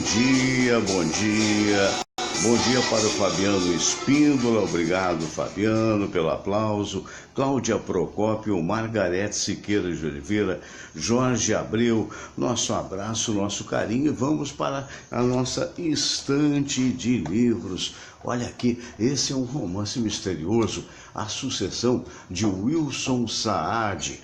dia, bom dia. Bom dia para o Fabiano Espíndola, obrigado Fabiano pelo aplauso. Cláudia Procópio, Margarete Siqueira de Oliveira, Jorge Abreu, nosso abraço, nosso carinho. E vamos para a nossa estante de livros. Olha aqui, esse é um romance misterioso, A Sucessão de Wilson Saad.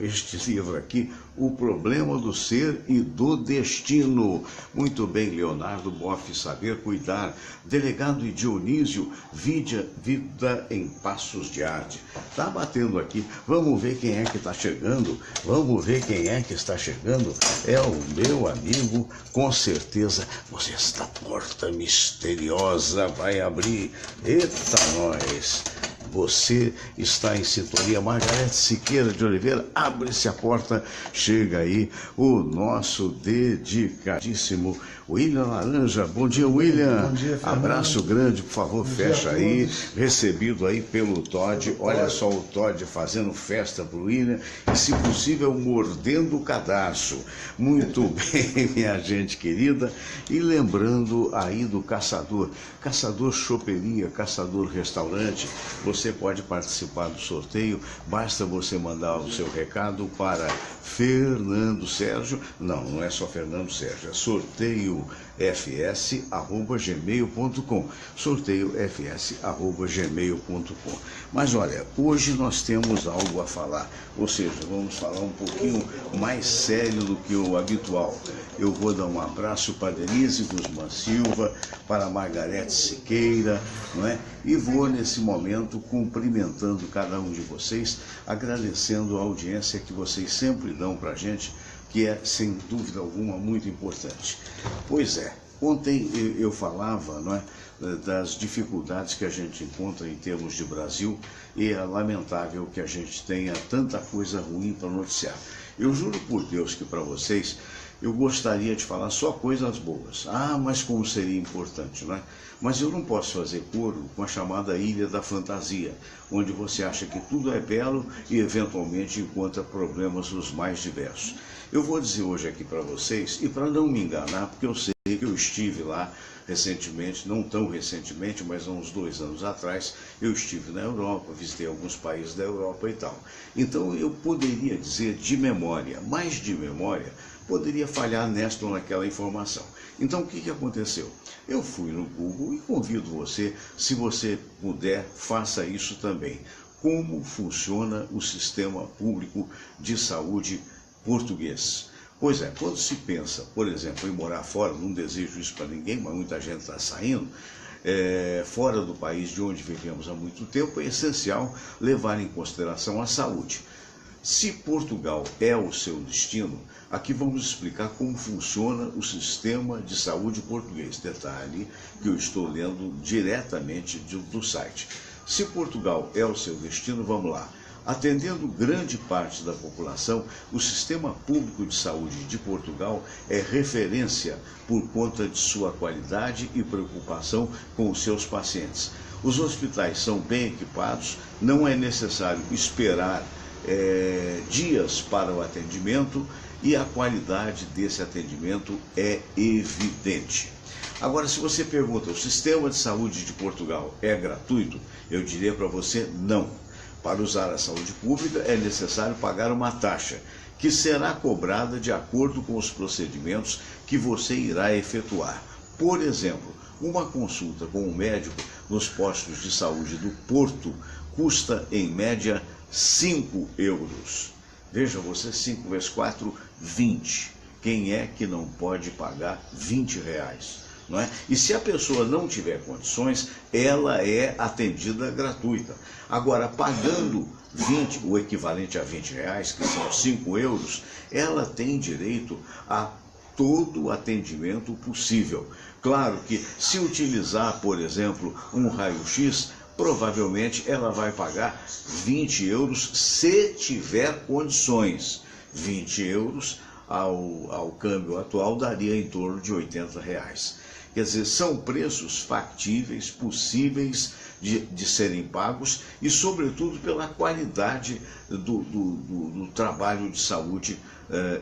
Este livro aqui, O Problema do Ser e do Destino. Muito bem, Leonardo Boff, Saber Cuidar, Delegado e Dionísio, Vida em Passos de Arte. Tá batendo aqui, vamos ver quem é que está chegando, é o meu amigo, com certeza, você esta porta misteriosa vai abrir, eita nós! Você está em sintonia. Margarete Siqueira de Oliveira, abre-se a porta, chega aí o nosso dedicadíssimo William Laranja. Bom dia, William. Bom dia, Fernando. Abraço grande, por favor, fecha aí. Recebido aí pelo Todd. Olha só o Todd fazendo festa pro William e, se possível, mordendo o cadarço. Muito bem, minha gente querida. E lembrando aí do Caçador Choperia, Caçador Restaurante. Você pode participar do sorteio, basta você mandar o seu recado para Fernando Sérgio, não é só Fernando Sérgio, é sorteiofs@gmail.com, sorteiofs@gmail.com. Mas olha, hoje nós temos algo a falar, ou seja, vamos falar um pouquinho mais sério do que o habitual. Eu vou dar um abraço para Denise Guzmán Silva, para Margarete Siqueira, não é? E vou nesse momento cumprimentando cada um de vocês, agradecendo a audiência que vocês sempre dão para a gente, que é, sem dúvida alguma, muito importante. Pois é, ontem eu falava, não é, das dificuldades que a gente encontra em termos de Brasil, e é lamentável que a gente tenha tanta coisa ruim para noticiar. Eu juro por Deus que para vocês eu gostaria de falar só coisas boas. Mas como seria importante, não é? Mas eu não posso fazer coro com a chamada Ilha da Fantasia, onde você acha que tudo é belo e eventualmente encontra problemas os mais diversos. Eu vou dizer hoje aqui para vocês, e para não me enganar, porque eu sei que eu estive lá recentemente, não tão recentemente, mas há uns 2 anos atrás, eu estive na Europa, visitei alguns países da Europa e tal. Então eu poderia dizer de memória, mais de memória, poderia falhar nesta ou naquela informação. Então o que aconteceu? Eu fui no Google e convido você, se você puder, faça isso também. Como funciona o sistema público de saúde português? Pois é, quando se pensa, por exemplo, em morar fora, não desejo isso para ninguém, mas muita gente está saindo, fora do país de onde vivemos há muito tempo, é essencial levar em consideração a saúde. Se Portugal é o seu destino, aqui vamos explicar como funciona o sistema de saúde português. Detalhe que eu estou lendo diretamente do site. Se Portugal é o seu destino, vamos lá. Atendendo grande parte da população, o sistema público de saúde de Portugal é referência por conta de sua qualidade e preocupação com os seus pacientes. Os hospitais são bem equipados, não é necessário esperar dias para o atendimento e a qualidade desse atendimento é evidente. Agora, se você pergunta, o sistema de saúde de Portugal é gratuito? Eu diria para você, não. Para usar a saúde pública é necessário pagar uma taxa, que será cobrada de acordo com os procedimentos que você irá efetuar. Por exemplo, uma consulta com um médico nos postos de saúde do Porto custa, em média, 5 euros. Veja você, 5 vezes 4, 20. Quem é que não pode pagar 20 reais? Não é? E se a pessoa não tiver condições, ela é atendida gratuita. Agora, pagando 20, o equivalente a 20 reais, que são 5 euros, ela tem direito a todo o atendimento possível. Claro que se utilizar, por exemplo, um raio-x, provavelmente ela vai pagar 20 euros se tiver condições. 20 euros ao câmbio atual daria em torno de 80 reais. Quer dizer, são preços factíveis, possíveis de serem pagos e, sobretudo, pela qualidade do trabalho de saúde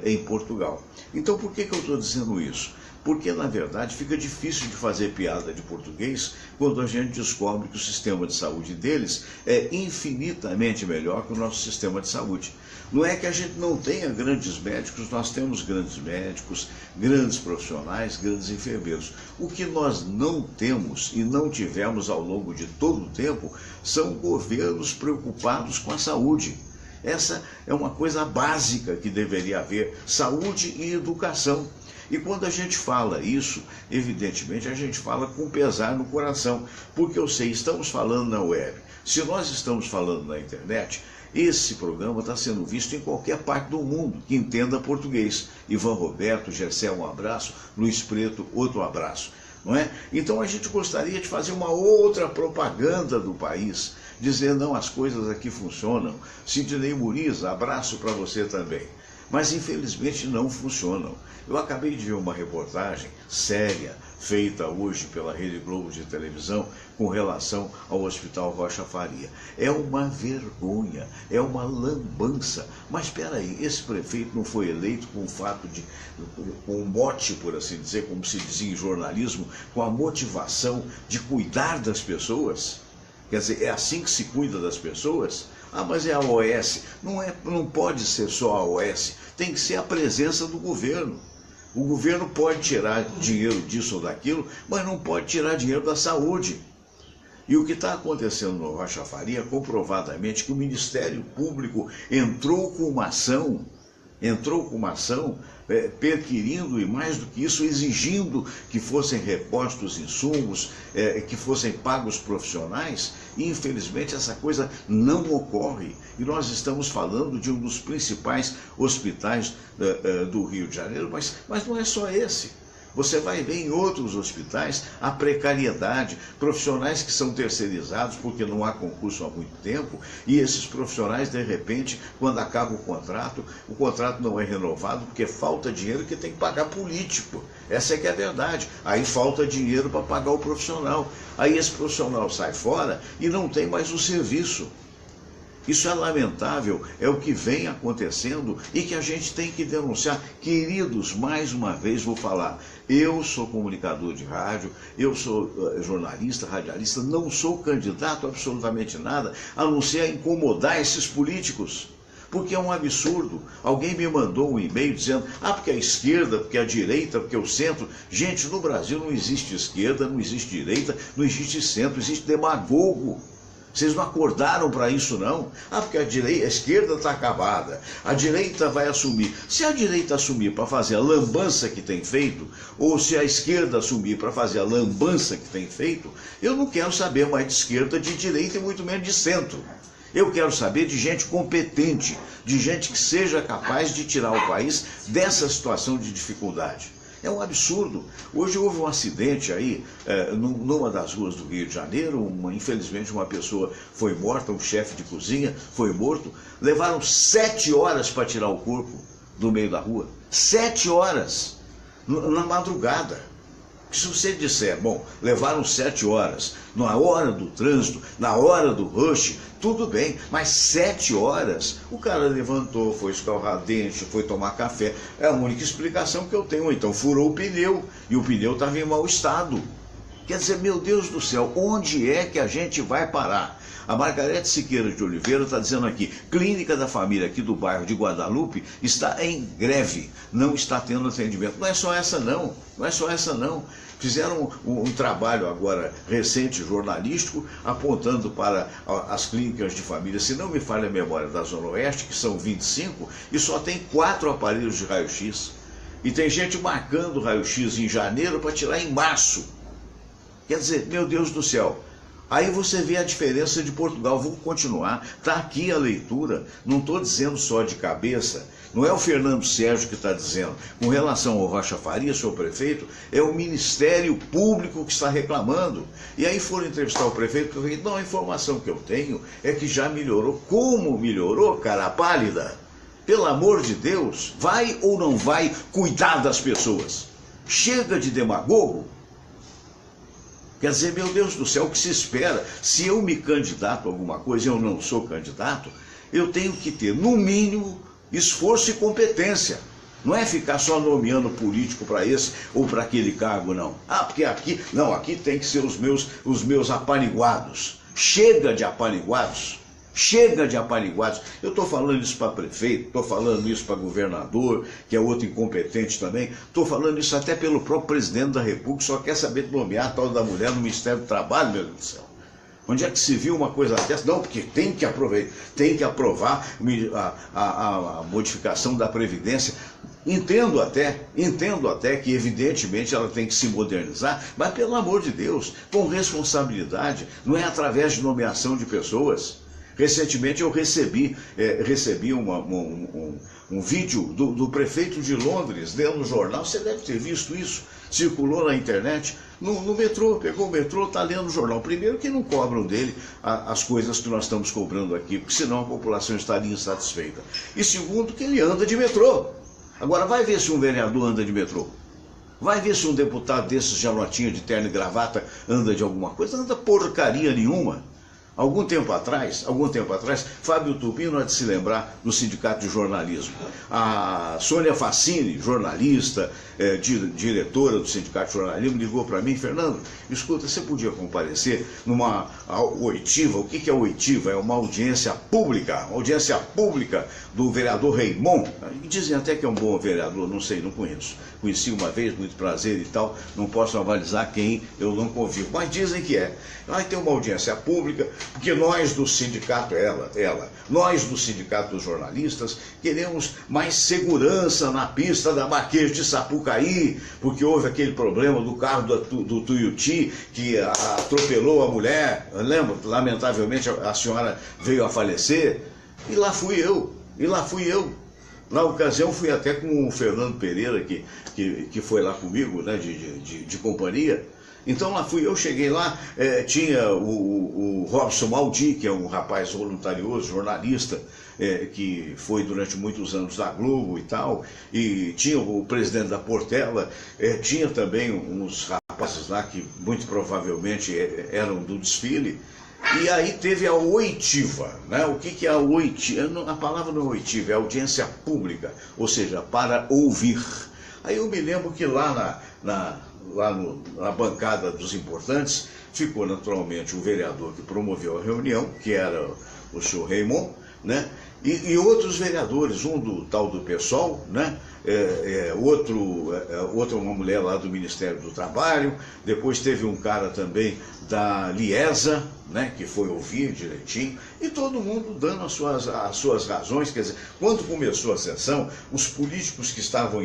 em Portugal. Então, por que eu estou dizendo isso? Porque, na verdade, fica difícil de fazer piada de português quando a gente descobre que o sistema de saúde deles é infinitamente melhor que o nosso sistema de saúde. Não é que a gente não tenha grandes médicos, nós temos grandes médicos, grandes profissionais, grandes enfermeiros. O que nós não temos e não tivemos ao longo de todo o tempo são governos preocupados com a saúde. Essa é uma coisa básica que deveria haver, saúde e educação. E quando a gente fala isso, evidentemente a gente fala com pesar no coração, porque eu sei, estamos falando na web. Se nós estamos falando na internet, esse programa está sendo visto em qualquer parte do mundo que entenda português. Ivan Roberto, Gessé, um abraço, Luiz Preto, outro abraço. Não é? Então a gente gostaria de fazer uma outra propaganda do país, dizer, não, as coisas aqui funcionam. Sidney Muniz, abraço para você também. Mas infelizmente não funcionam. Eu acabei de ver uma reportagem séria, feita hoje pela Rede Globo de televisão, com relação ao Hospital Rocha Faria. É uma vergonha, é uma lambança. Mas espera aí, esse prefeito não foi eleito com o fato de, com o mote, por assim dizer, como se dizia em jornalismo, com a motivação de cuidar das pessoas? Quer dizer, é assim que se cuida das pessoas? Ah, mas é a OS. Não pode ser só a OS, tem que ser a presença do governo. O governo pode tirar dinheiro disso ou daquilo, mas não pode tirar dinheiro da saúde. E o que está acontecendo no Rocha Faria, comprovadamente, que o Ministério Público entrou com uma ação perquirindo e, mais do que isso, exigindo que fossem repostos insumos, que fossem pagos profissionais, e infelizmente essa coisa não ocorre. E nós estamos falando de um dos principais hospitais do Rio de Janeiro, mas não é só esse. Você vai ver em outros hospitais a precariedade, profissionais que são terceirizados porque não há concurso há muito tempo, e esses profissionais, de repente, quando acaba o contrato não é renovado porque falta dinheiro que tem que pagar político. Essa é que é a verdade. Aí falta dinheiro para pagar o profissional. Aí esse profissional sai fora e não tem mais o serviço. Isso é lamentável, é o que vem acontecendo e que a gente tem que denunciar. Queridos, mais uma vez vou falar, eu sou comunicador de rádio, eu sou jornalista, radialista, não sou candidato a absolutamente nada, a não ser a incomodar esses políticos. Porque é um absurdo. Alguém me mandou um e-mail dizendo, porque a esquerda, porque a direita, porque o centro. Gente, no Brasil não existe esquerda, não existe direita, não existe centro, existe demagogo. Vocês não acordaram para isso, não? Porque a esquerda está acabada, a direita vai assumir. Se a direita assumir para fazer a lambança que tem feito, ou se a esquerda assumir para fazer a lambança que tem feito, eu não quero saber mais de esquerda, de direita e muito menos de centro. Eu quero saber de gente competente, de gente que seja capaz de tirar o país dessa situação de dificuldade. É um absurdo. Hoje houve um acidente aí, numa das ruas do Rio de Janeiro, infelizmente uma pessoa foi morta, um chefe de cozinha foi morto. Levaram 7 horas para tirar o corpo do meio da rua. 7 horas, na madrugada. Se você disser, bom, levaram 7 horas, na hora do trânsito, na hora do rush, tudo bem, mas 7 horas, o cara levantou, foi escovar dente, foi tomar café, é a única explicação que eu tenho. Então furou o pneu, e o pneu estava em mau estado. Quer dizer, meu Deus do céu, onde é que a gente vai parar? A Margarete Siqueira de Oliveira está dizendo aqui, Clínica da Família aqui do bairro de Guadalupe está em greve, não está tendo atendimento. Não é só essa não, não é só essa não. Fizeram um trabalho agora recente, jornalístico, apontando para as clínicas de família, se não me falha a memória, da Zona Oeste, que são 25, e só tem 4 aparelhos de raio-x. E tem gente marcando raio-x em janeiro para tirar em março. Quer dizer, meu Deus do céu. Aí você vê a diferença de Portugal. Vou continuar, está aqui a leitura, não estou dizendo só de cabeça, não é o Fernando Sérgio que está dizendo. Com relação ao Rocha Faria, seu prefeito, é o Ministério Público que está reclamando. E aí foram entrevistar o prefeito, que eu falei, não, a informação que eu tenho é que já melhorou. Como melhorou, cara pálida? Pelo amor de Deus, vai ou não vai cuidar das pessoas? Chega de demagogo. Quer dizer, meu Deus do céu, o que se espera? Se eu me candidato a alguma coisa e eu não sou candidato, eu tenho que ter, no mínimo, esforço e competência. Não é ficar só nomeando político para esse ou para aquele cargo, não. Ah, porque aqui, não, aqui tem que ser os meus apaniguados. Chega de apaniguados. Chega de apaniguados. Eu estou falando isso para prefeito, estou falando isso para governador, que é outro incompetente também, estou falando isso até pelo próprio presidente da República, só quer saber de nomear a tal da mulher no Ministério do Trabalho, meu Deus do céu. Onde é que se viu uma coisa dessa? Não, porque tem que aprovar a modificação da Previdência. Entendo até que evidentemente ela tem que se modernizar, mas pelo amor de Deus, com responsabilidade, não é através de nomeação de pessoas. Recentemente eu recebi um vídeo do prefeito de Londres, dentro do jornal, você deve ter visto isso, circulou na internet, no metrô, pegou o metrô, está lendo o jornal. Primeiro que não cobram dele as coisas que nós estamos cobrando aqui, porque senão a população estaria insatisfeita. E segundo que ele anda de metrô. Agora vai ver se um vereador anda de metrô. Vai ver se um deputado desses jalotinhos de terno e gravata anda de alguma coisa. Não anda porcaria nenhuma. Algum tempo atrás, Fábio Tupino há de se lembrar do Sindicato de Jornalismo. A Sônia Facini, jornalista, diretora do Sindicato de Jornalismo, ligou para mim: Fernando, escuta, você podia comparecer numa oitiva? O que é oitiva? É uma audiência pública do vereador Raimon. Dizem até que é um bom vereador, não sei, não conheço. Conheci uma vez, muito prazer e tal, não posso avalizar quem eu não convivo, mas dizem que é. Vai ter uma audiência pública, porque nós do sindicato, nós do Sindicato dos Jornalistas, queremos mais segurança na pista da Marquês de Sapucaí, porque houve aquele problema do carro do Tuiuti, que atropelou a mulher, lembra? Lamentavelmente a senhora veio a falecer, e lá fui eu. Na ocasião fui até com o Fernando Pereira, que foi lá comigo, né, de companhia. Então lá fui eu, cheguei lá, tinha o Robson Maldi, que é um rapaz voluntarioso, jornalista, que foi durante muitos anos da Globo e tal, e tinha o presidente da Portela, tinha também uns rapazes lá que muito provavelmente eram do desfile. E aí teve a oitiva, né? O que é a oitiva? A palavra não é oitiva, é audiência pública, ou seja, para ouvir. Aí eu me lembro que lá na bancada dos importantes ficou naturalmente o vereador que promoveu a reunião, que era o senhor Raimon, né? E outros vereadores, um do tal do PSOL, né? Outra uma mulher lá do Ministério do Trabalho, depois teve um cara também da Liesa, né, que foi ouvir direitinho, e todo mundo dando as suas razões. Quer dizer, quando começou a sessão, os políticos que estavam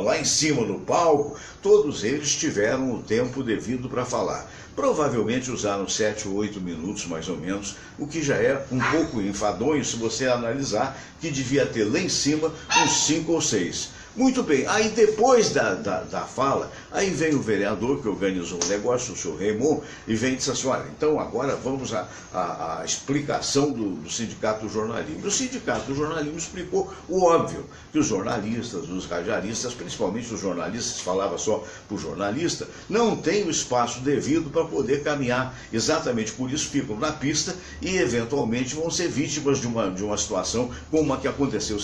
lá em cima no palco, todos eles tiveram o tempo devido para falar. Provavelmente usaram 7 ou 8 minutos, mais ou menos, o que já é um pouco enfadonho se você analisar que devia ter lá em cima uns 5 ou 6. Muito bem, aí depois da fala, aí vem o vereador que organizou o negócio, o senhor Raimon, e vem e diz assim: olha, então agora vamos à explicação do Sindicato do Jornalismo. O Sindicato do Jornalismo explicou o óbvio, que os jornalistas, os radialistas, principalmente os jornalistas, falava só para o jornalista, não têm o espaço devido para poder caminhar. Exatamente por isso ficam na pista e eventualmente vão ser vítimas de uma situação como a que aconteceu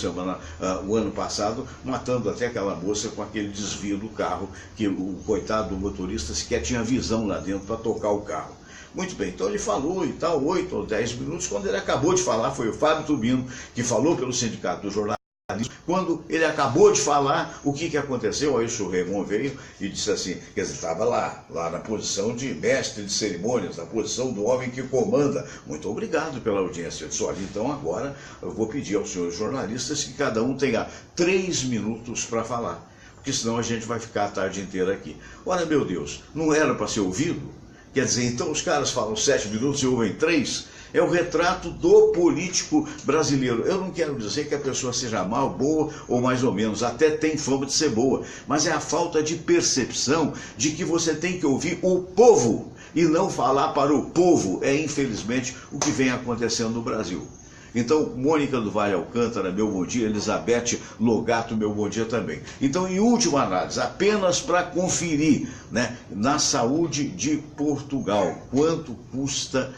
o ano passado, matando até aquela moça com aquele desvio do carro, que o coitado do motorista sequer tinha visão lá dentro para tocar o carro. Muito bem, então ele falou e tal, 8 ou 10 minutos, quando ele acabou de falar, foi o Fábio Tubino, que falou pelo Sindicato do Jornalismo. Quando ele acabou de falar, o que aconteceu? Aí o senhor Raimon veio e disse assim, quer dizer, estava lá na posição de mestre de cerimônias, na posição do homem que comanda. Muito obrigado pela audiência. Eu disse: olha, então agora eu vou pedir aos senhores jornalistas que cada um tenha 3 minutos para falar, porque senão a gente vai ficar a tarde inteira aqui. Ora, meu Deus, não era para ser ouvido? Quer dizer, então os caras falam 7 minutos e ouvem 3? É o retrato do político brasileiro. Eu não quero dizer que a pessoa seja mal, boa ou mais ou menos, até tem fama de ser boa, mas é a falta de percepção de que você tem que ouvir o povo e não falar para o povo. É infelizmente o que vem acontecendo no Brasil. Então, Mônica do Vale Alcântara, meu bom dia. Elizabeth Logato, meu bom dia também. Então, em última análise, apenas para conferir, né, na saúde de Portugal, quanto custa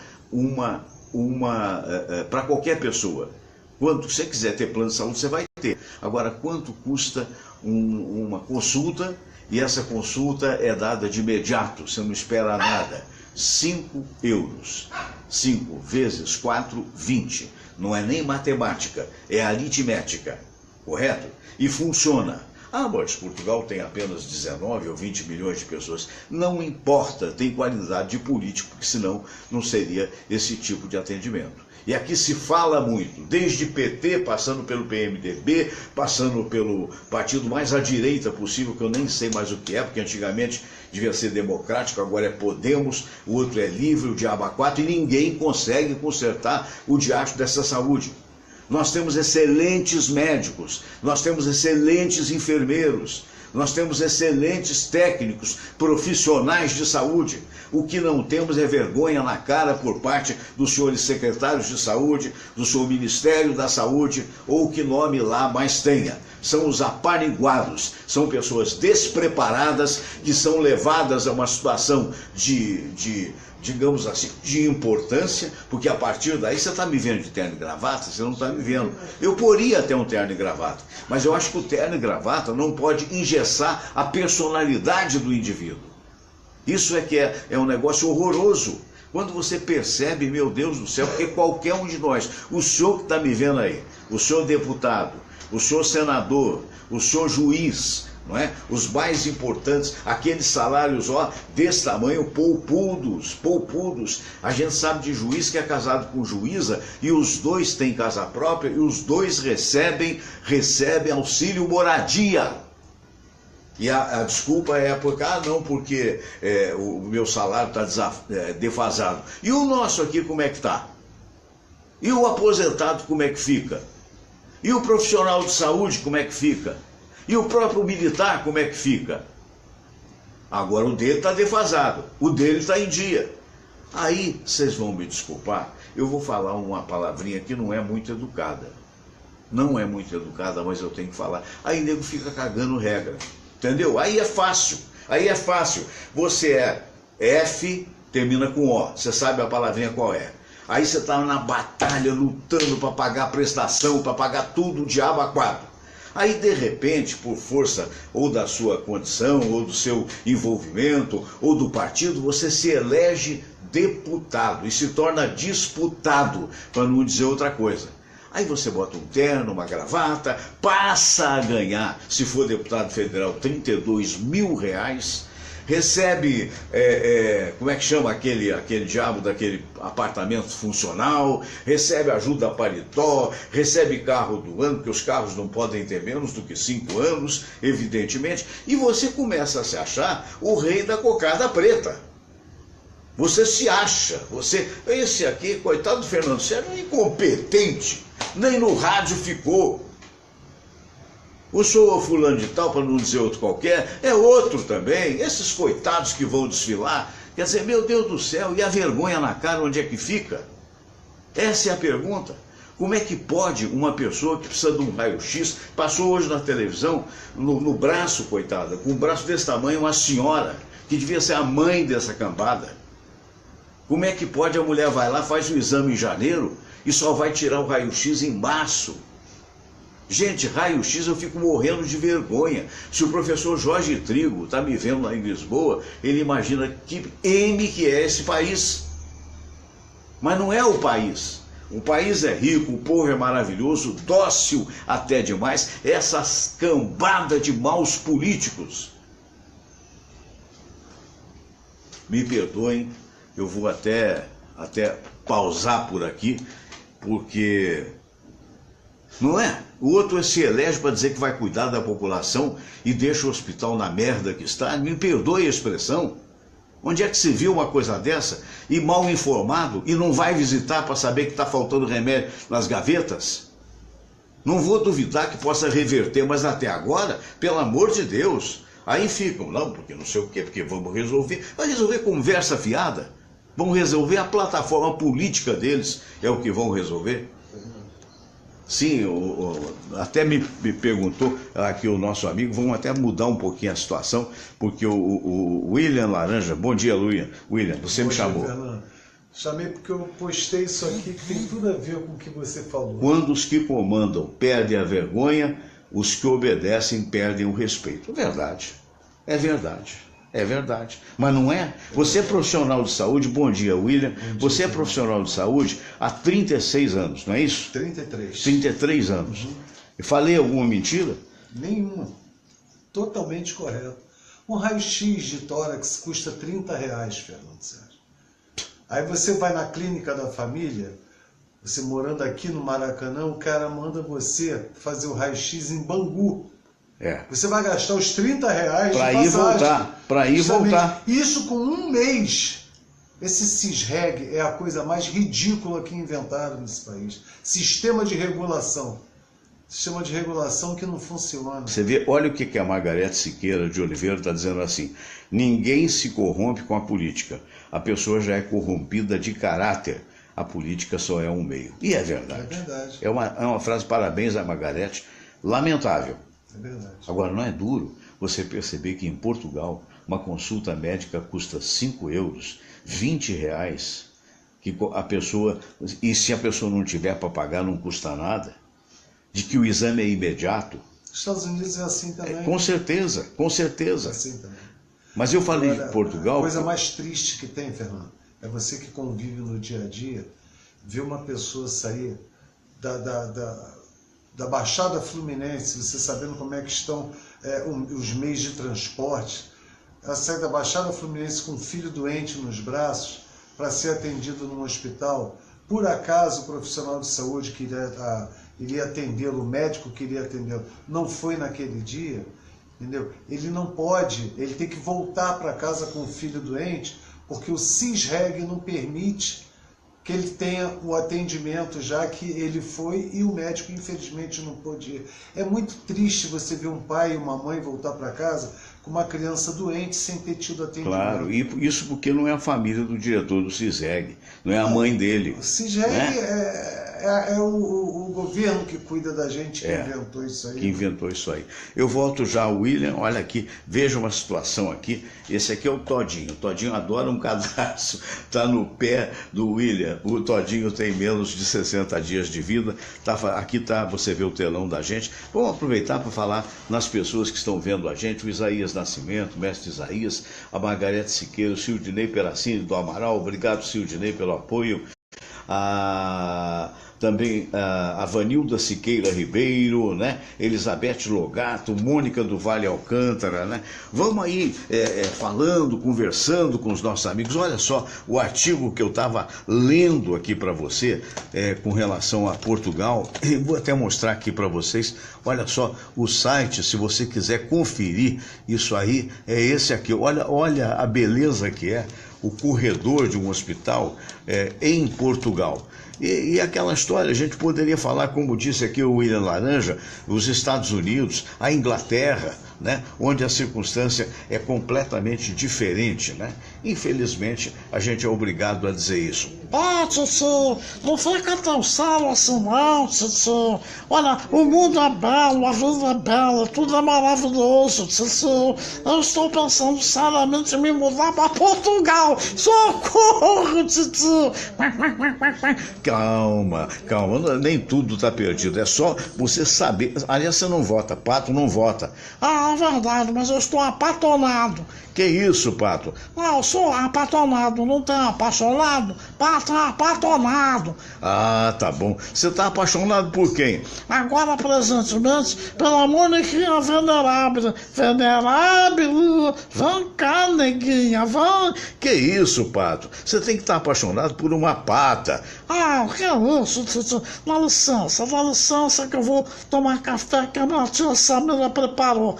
para qualquer pessoa. Quanto você quiser ter plano de saúde, você vai ter. Agora, quanto custa uma consulta? E essa consulta é dada de imediato, você não espera nada. 5 euros. 5 vezes 4, 20. Não é nem matemática, é aritmética. Correto? E funciona. Ah, mas Portugal tem apenas 19 ou 20 milhões de pessoas. Não importa, tem qualidade de político, porque senão não seria esse tipo de atendimento. E aqui se fala muito, desde PT, passando pelo PMDB, passando pelo partido mais à direita possível, que eu nem sei mais o que é, porque antigamente devia ser democrático, agora é Podemos, o outro é Livre, o diabo a quatro, e ninguém consegue consertar o diacho dessa saúde. Nós temos excelentes médicos, nós temos excelentes enfermeiros, nós temos excelentes técnicos, profissionais de saúde. O que não temos é vergonha na cara por parte dos senhores secretários de saúde, do seu Ministério da Saúde, ou que nome lá mais tenha. São os apariguados, são pessoas despreparadas que são levadas a uma situação digamos assim, de importância, porque a partir daí você está me vendo de terno e gravata, você não está me vendo. Eu poderia ter um terno e gravata, mas eu acho que o terno e gravata não pode engessar a personalidade do indivíduo. Isso é que é um negócio horroroso. Quando você percebe, meu Deus do céu, porque qualquer um de nós, o senhor que está me vendo aí, o senhor deputado, o senhor senador, o senhor juiz, não é? Os mais importantes, aqueles salários desse tamanho, poupudos. A gente sabe de juiz que é casado com juíza e os dois têm casa própria e os dois recebem auxílio moradia. E a desculpa é porque o meu salário está defasado. E o nosso aqui como é que está? E o aposentado como é que fica? E o profissional de saúde como é que fica? E o próprio militar como é que fica? Agora o dele está defasado, o dele está em dia. Aí vocês vão me desculpar, eu vou falar uma palavrinha que não é muito educada. Não é muito educada, mas eu tenho que falar. Aí o nego fica cagando regra. Entendeu? Aí é fácil. Você é F, termina com O. Você sabe a palavrinha qual é. Aí você está na batalha, lutando para pagar a prestação, para pagar tudo, o diabo a quatro. Aí, de repente, por força ou da sua condição, ou do seu envolvimento, ou do partido, você se elege deputado e se torna disputado, para não dizer outra coisa. Aí você bota um terno, uma gravata, passa a ganhar, se for deputado federal, 32 mil reais, recebe, como é que chama aquele diabo daquele apartamento funcional, recebe ajuda paletó, recebe carro do ano, porque os carros não podem ter menos do que 5 anos, evidentemente, e você começa a se achar o rei da cocada preta. Você se acha, esse aqui, coitado do Fernando Sérgio, é incompetente, nem no rádio ficou. O senhor fulano de tal, para não dizer outro qualquer, é outro também. Esses coitados que vão desfilar, quer dizer, meu Deus do céu, e a vergonha na cara onde é que fica? Essa é a pergunta. Como é que pode uma pessoa que precisa de um raio-x, passou hoje na televisão, no braço, coitada, com um braço desse tamanho, uma senhora, que devia ser a mãe dessa cambada. Como é que pode a mulher vai lá, faz o exame em janeiro e só vai tirar o raio-x em março? Gente, raio-x eu fico morrendo de vergonha. Se o professor Jorge Trigo está me vendo lá em Lisboa, ele imagina que que é esse país. Mas não é o país. O país é rico, o povo é maravilhoso, dócil até demais. Essa cambada de maus políticos. Me perdoem, eu vou até pausar por aqui, porque não é? O outro se elege para dizer que vai cuidar da população e deixa o hospital na merda que está. Me perdoe a expressão. Onde é que se viu uma coisa dessa? E mal informado e não vai visitar para saber que está faltando remédio nas gavetas? Não vou duvidar que possa reverter, mas até agora, pelo amor de Deus, aí ficam, não, porque não sei o quê, porque vamos resolver. Vai resolver conversa fiada? Vão resolver a plataforma política deles, é o que vão resolver? Sim, até me perguntou aqui o nosso amigo, vamos até mudar um pouquinho a situação, porque o William Laranja, bom dia, William, você me chamou. Fernando. Chamei porque eu postei isso aqui que tem tudo a ver com o que você falou. Quando os que comandam perdem a vergonha, os que obedecem perdem o respeito. Verdade, é verdade. É verdade, mas não é? Você é profissional de saúde, bom dia, William. Bom dia, você é profissional de saúde há 36 anos, não é isso? 33. 33 anos. E falei alguma mentira? Nenhuma. Totalmente correto. Um raio-x de tórax custa R$30, Fernando Sérgio. Aí você vai na clínica da família, você morando aqui no Maracanã, o cara manda você fazer o raio-x em Bangu. Você vai gastar os R$30 para ir voltar, para ir voltar. Isso com um mês. Esse CISREG é a coisa mais ridícula que inventaram nesse país. Sistema de regulação. Sistema de regulação que não funciona. Você vê, olha o que a Margarete Siqueira de Oliveira está dizendo assim: ninguém se corrompe com a política. A pessoa já é corrompida de caráter. A política só é um meio. E é verdade. É verdade. É uma frase, parabéns a Margarete, lamentável. É verdade. Agora, não é duro você perceber que em Portugal uma consulta médica custa 5 euros, R$20, que a pessoa, e se a pessoa não tiver para pagar não custa nada, de que o exame é imediato. Os Estados Unidos é assim também. Com certeza, com certeza. É assim também. Mas eu falei Agora, de Portugal... A coisa mais triste que tem, Fernando, é você que convive no dia a dia, ver uma pessoa sair da Baixada Fluminense, você sabendo como é que estão os meios de transporte, ela sai da Baixada Fluminense com um filho doente nos braços para ser atendido num hospital. Por acaso o profissional de saúde que iria atendê-lo, o médico que iria atendê-lo, não foi naquele dia, entendeu? Ele não pode, ele tem que voltar para casa com o filho doente, porque o CISREG não permite que ele tenha o atendimento, já que ele foi e o médico infelizmente não pôde ir. É muito triste você ver um pai e uma mãe voltar para casa com uma criança doente sem ter tido atendimento. Claro, e isso porque não é a família do diretor do CISREG, não é a mãe dele. O CISREG, né? É o governo que cuida da gente, que inventou isso aí. Que inventou isso aí. Eu volto já ao William, olha aqui, veja uma situação aqui. Esse aqui é o Todinho. O Todinho adora um cadastro, está no pé do William. O Todinho tem menos de 60 dias de vida. Aqui tá, você vê o telão da gente. Vamos aproveitar para falar nas pessoas que estão vendo a gente. O Isaías Nascimento, o mestre Isaías, a Margarete Siqueira, o Sildinei Peracini do Amaral. Obrigado, Sildinei, pelo apoio. Também a Vanilda Siqueira Ribeiro, né? Elizabeth Logato, Mônica do Vale Alcântara, né? Vamos aí falando, conversando com os nossos amigos. Olha só o artigo que eu estava lendo aqui para você com relação a Portugal. Eu vou até mostrar aqui para vocês. Olha só o site, se você quiser conferir isso aí, é esse aqui. Olha a beleza que é o corredor de um hospital em Portugal. E aquela história, a gente poderia falar, como disse aqui o William Laranja, os Estados Unidos, a Inglaterra, né, onde a circunstância é completamente diferente, né? Infelizmente, a gente é obrigado a dizer isso. Tio, não fica tão sério assim não, tio. Olha, o mundo é belo, a vida é bela, tudo é maravilhoso, tio. Eu estou pensando seriamente em me mudar para Portugal. Socorro, tio. Calma, nem tudo está perdido, é só você saber. Aliás, você não vota, Pato não vota. É verdade, mas eu estou apatonado. Que isso, Pato? Não, eu sou apatonado, não tem apaixonado? Pato é apatonado. Ah, tá bom. Você tá apaixonado por quem? Agora, presentemente, pela Moniquinha Venerável. Venerável, vem cá, neguinha, vem. Que isso, Pato? Você tem que estar apaixonado por uma pata. Ah, que isso, tio? Dá licença que eu vou tomar café que a minha tia Samira preparou.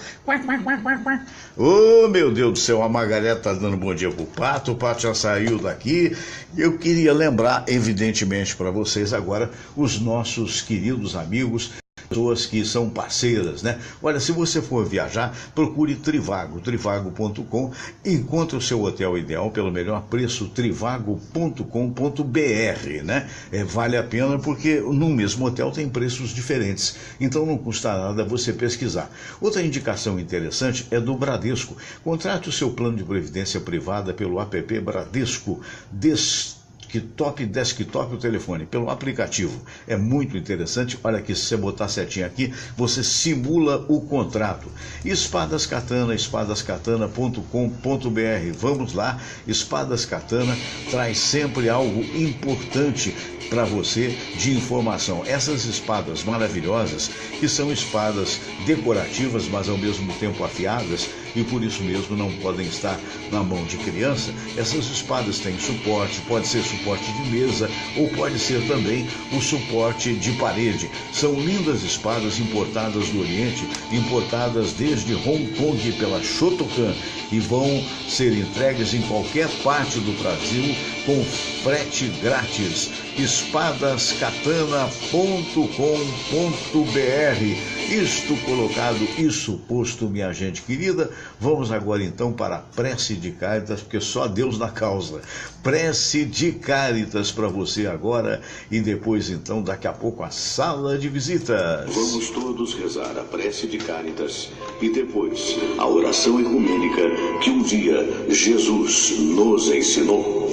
Oh, meu Deus do céu, a Margareta tá dando bom dia pro Pato, o Pato já saiu daqui. Eu queria lembrar, evidentemente, para vocês agora, os nossos queridos amigos pessoas que são parceiras, né? Olha, se você for viajar, procure Trivago, trivago.com, encontre o seu hotel ideal pelo melhor preço, trivago.com.br, né? Vale a pena porque no mesmo hotel tem preços diferentes, então não custa nada você pesquisar. Outra indicação interessante é do Bradesco. Contrate o seu plano de previdência privada pelo app Bradesco Desktop o telefone, pelo aplicativo. É muito interessante. Olha aqui, se você botar setinha aqui, você simula o contrato. Espadas Katana, espadascatana.com.br. Vamos lá, Espadas Katana traz sempre algo importante para você de informação. Essas espadas maravilhosas, que são espadas decorativas, mas ao mesmo tempo afiadas, e por isso mesmo não podem estar na mão de criança. Essas espadas têm suporte, pode ser suporte de mesa ou pode ser também o suporte de parede. São lindas espadas importadas do Oriente, importadas desde Hong Kong pela Shotokan, e vão ser entregues em qualquer parte do Brasil com frete grátis. espadascatana.com.br. Isto colocado, isso posto, minha gente querida. Vamos agora então para a prece de Cáritas, porque só Deus na causa. Prece de Cáritas para você agora e depois então daqui a pouco a sala de visitas. Vamos todos rezar a prece de Cáritas e depois a oração ecumênica que um dia Jesus nos ensinou.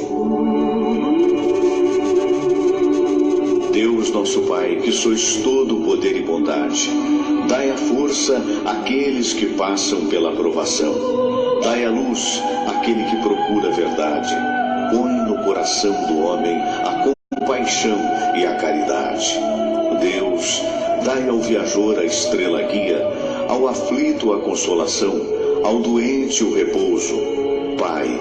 Deus nosso Pai, que sois todo poder e bondade, dai a força àqueles que passam pela provação. Dai a luz àquele que procura a verdade. Põe no coração do homem a compaixão e a caridade. Deus, dai ao viajor a estrela guia, ao aflito a consolação, ao doente o repouso. Pai,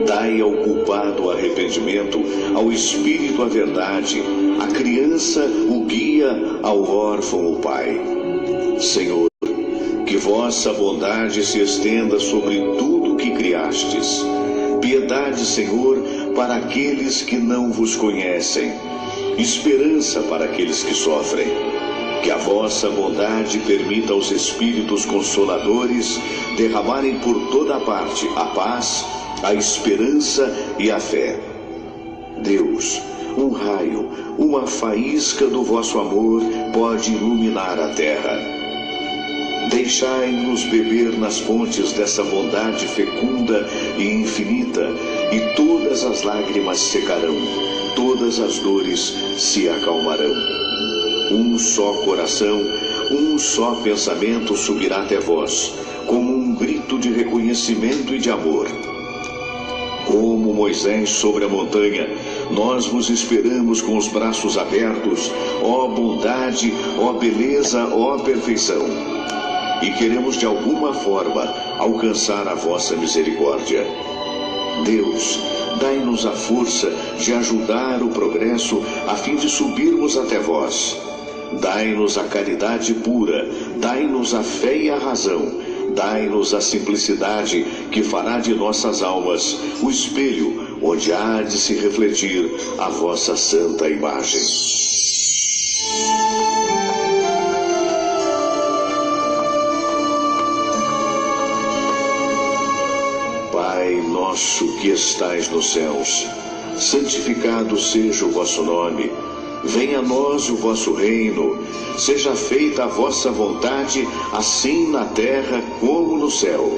dai ao culpado o arrependimento, ao espírito a verdade, à criança o guia, ao órfão o pai. Senhor, que vossa bondade se estenda sobre tudo que criastes. Piedade, Senhor, para aqueles que não vos conhecem. Esperança para aqueles que sofrem. Que a vossa bondade permita aos espíritos consoladores derramarem por toda parte a paz, a esperança e a fé. Deus, um raio, uma faísca do vosso amor pode iluminar a terra. Deixai-nos beber nas fontes dessa bondade fecunda e infinita, e todas as lágrimas secarão, todas as dores se acalmarão. Um só coração, um só pensamento subirá até vós, como um grito de reconhecimento e de amor. Como Moisés sobre a montanha, nós vos esperamos com os braços abertos, ó bondade, ó beleza, ó perfeição. E queremos de alguma forma alcançar a vossa misericórdia. Deus, dai-nos a força de ajudar o progresso a fim de subirmos até vós. Dai-nos a caridade pura, dai-nos a fé e a razão, dai-nos a simplicidade que fará de nossas almas o espelho onde há de se refletir a vossa santa imagem. Pai nosso que estais nos céus, santificado seja o vosso nome. Venha a nós o vosso reino, seja feita a vossa vontade, assim na terra como no céu.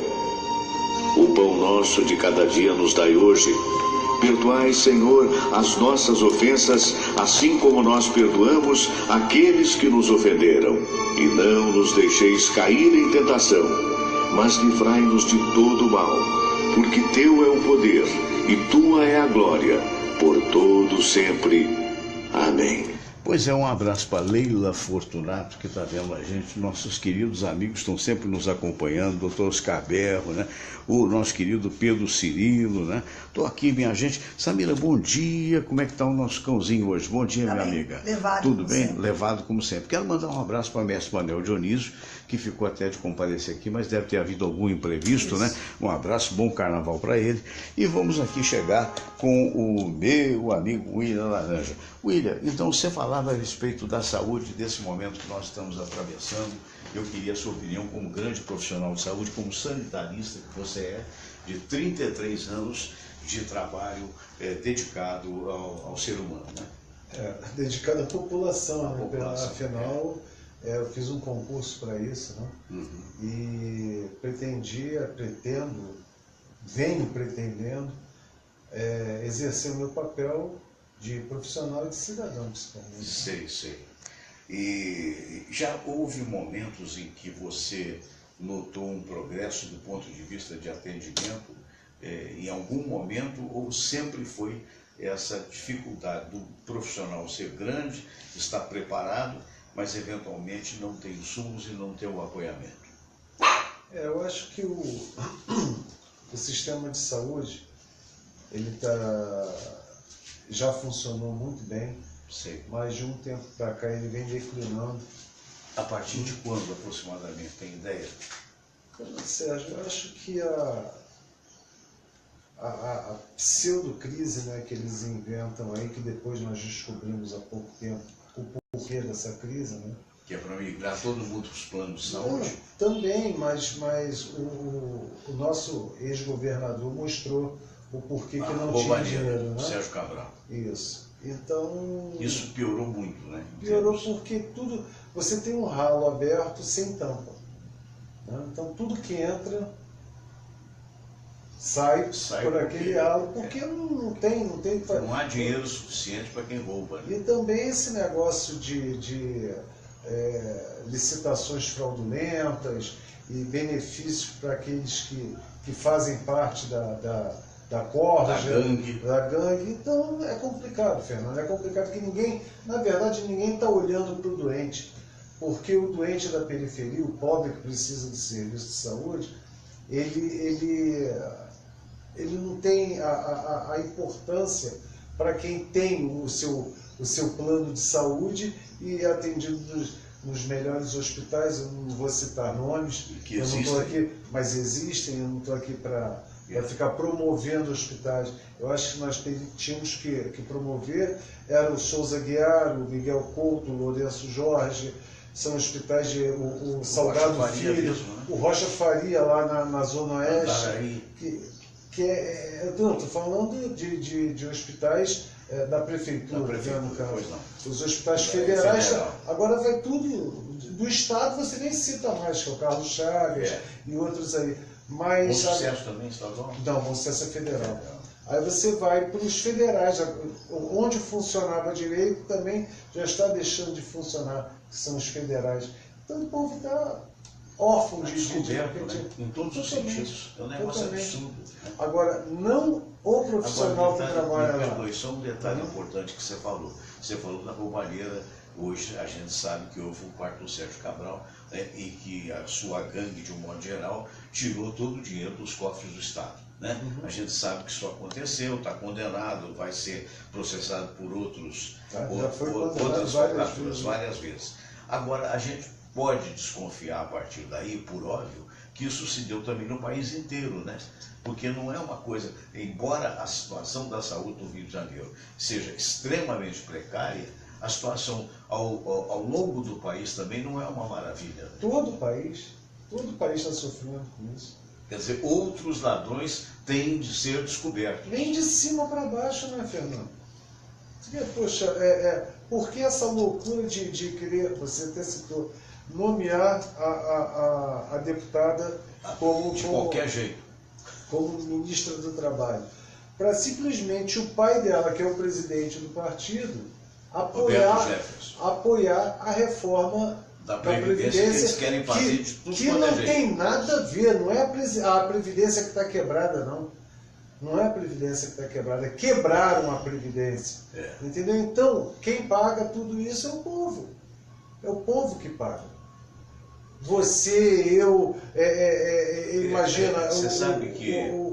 O pão nosso de cada dia nos dai hoje. Perdoai, Senhor, as nossas ofensas, assim como nós perdoamos aqueles que nos ofenderam. E não nos deixeis cair em tentação, mas livrai-nos de todo mal, porque teu é o poder e tua é a glória, por todo sempre. Amém. Pois é, um abraço para Leila Fortunato, que está vendo a gente. Nossos queridos amigos estão sempre nos acompanhando, doutor Oscar Berro, né? O nosso querido Pedro Cirilo, né? Estou aqui, minha gente. Samira, bom dia. Como é que está o nosso cãozinho hoje? Bom dia, minha amiga. Levado. Tudo bem? Sempre. Levado como sempre. Quero mandar um abraço para o mestre Manuel Dionísio, que ficou até de comparecer aqui, mas deve ter havido algum imprevisto, né? Um abraço, bom carnaval para ele. E vamos aqui chegar com o meu amigo William Laranja. William, então você falava falando a respeito da saúde, desse momento que nós estamos atravessando. Eu queria a sua opinião como grande profissional de saúde, como sanitarista que você é, de 33 anos de trabalho dedicado ao ser humano, né? Dedicado à população, né? População, Afinal, eu fiz um concurso para isso, né? Uhum. E venho pretendendo exercer o meu papel de profissional e de cidadão, principalmente. Sei. E já houve momentos em que você notou um progresso do ponto de vista de atendimento, em algum momento, ou sempre foi essa dificuldade do profissional ser grande, estar preparado, mas eventualmente não ter insumos e não ter o apoiamento? Eu acho que o sistema de saúde, ele já funcionou muito bem, mas de um tempo para cá ele vem declinando. A partir de quando, aproximadamente, tem ideia? Sérgio, eu acho que a pseudo-crise, né, que eles inventam aí, que depois nós descobrimos há pouco tempo o porquê dessa crise, né? Que é para migrar todo mundo para os planos de saúde? Também, mas o nosso ex-governador mostrou o porquê que não tinha dinheiro, né? Sérgio Cabral. Isso. Então... Isso piorou muito, né? Piorou porque tudo... Você tem um ralo aberto sem tampa, né? Então tudo que entra sai por aquele ralo, porque não tem... Não há dinheiro suficiente para quem rouba, né? E também esse negócio de licitações fraudulentas e benefícios para aqueles que fazem parte da corda, da gangue. Então é complicado, Fernando. É complicado que na verdade, ninguém está olhando para o doente. Porque o doente da periferia, o pobre que precisa de serviço de saúde, ele não tem a importância para quem tem o seu plano de saúde e é atendido nos melhores hospitais. Eu não vou citar nomes, que eu não estou aqui, mas existem, eu não estou aqui para ficar promovendo hospitais. Eu acho que nós tínhamos que promover, era o Souza Guiar, o Miguel Couto, o Lourenço Jorge, são hospitais o Salgado Filho, mesmo, né? o Rocha Faria lá na Zona Oeste, eu estou falando de hospitais da prefeitura, no caso. Os hospitais federais, agora vai tudo, do Estado você nem cita mais, que é o Carlos Chagas e outros aí. Mas, Bom Sucesso também, estadual? Não, Bom Sucesso é federal. Aí você vai para os federais, onde funcionava direito também já está deixando de funcionar, que são os federais. Então o povo está órfão de em todos os sentidos. É um negócio absurdo. Agora, não o profissional que trabalha lá. Perdoe, só um detalhe importante que você falou. Você falou da roubalheira. Hoje a gente sabe que houve o quarto do Sérgio Cabral, né, e que a sua gangue, de um modo geral, tirou todo o dinheiro dos cofres do Estado. Né? A gente sabe que isso aconteceu, está condenado, vai ser processado por outras várias vezes. Agora, a gente pode desconfiar a partir daí, por óbvio, que isso se deu também no país inteiro, né? Porque não é uma coisa, embora a situação da saúde do Rio de Janeiro seja extremamente precária, a situação ao longo do país também não é uma maravilha. Né? Todo o país está sofrendo com isso. Quer dizer, outros ladrões têm de ser descobertos. Vem de cima para baixo, né, Fernando? Poxa, por que essa loucura de querer, você até citou, nomear a deputada de qualquer jeito, como ministra do Trabalho? Para simplesmente o pai dela, que é o presidente do partido, apoiar a reforma da Previdência que eles querem fazer de tudo que não tem nada a ver, não é a Previdência que está quebrada, não. Não é a Previdência que está quebrada, quebraram a Previdência. Entendeu? Então, quem paga tudo isso é o povo. É o povo que paga. Você, eu, imagina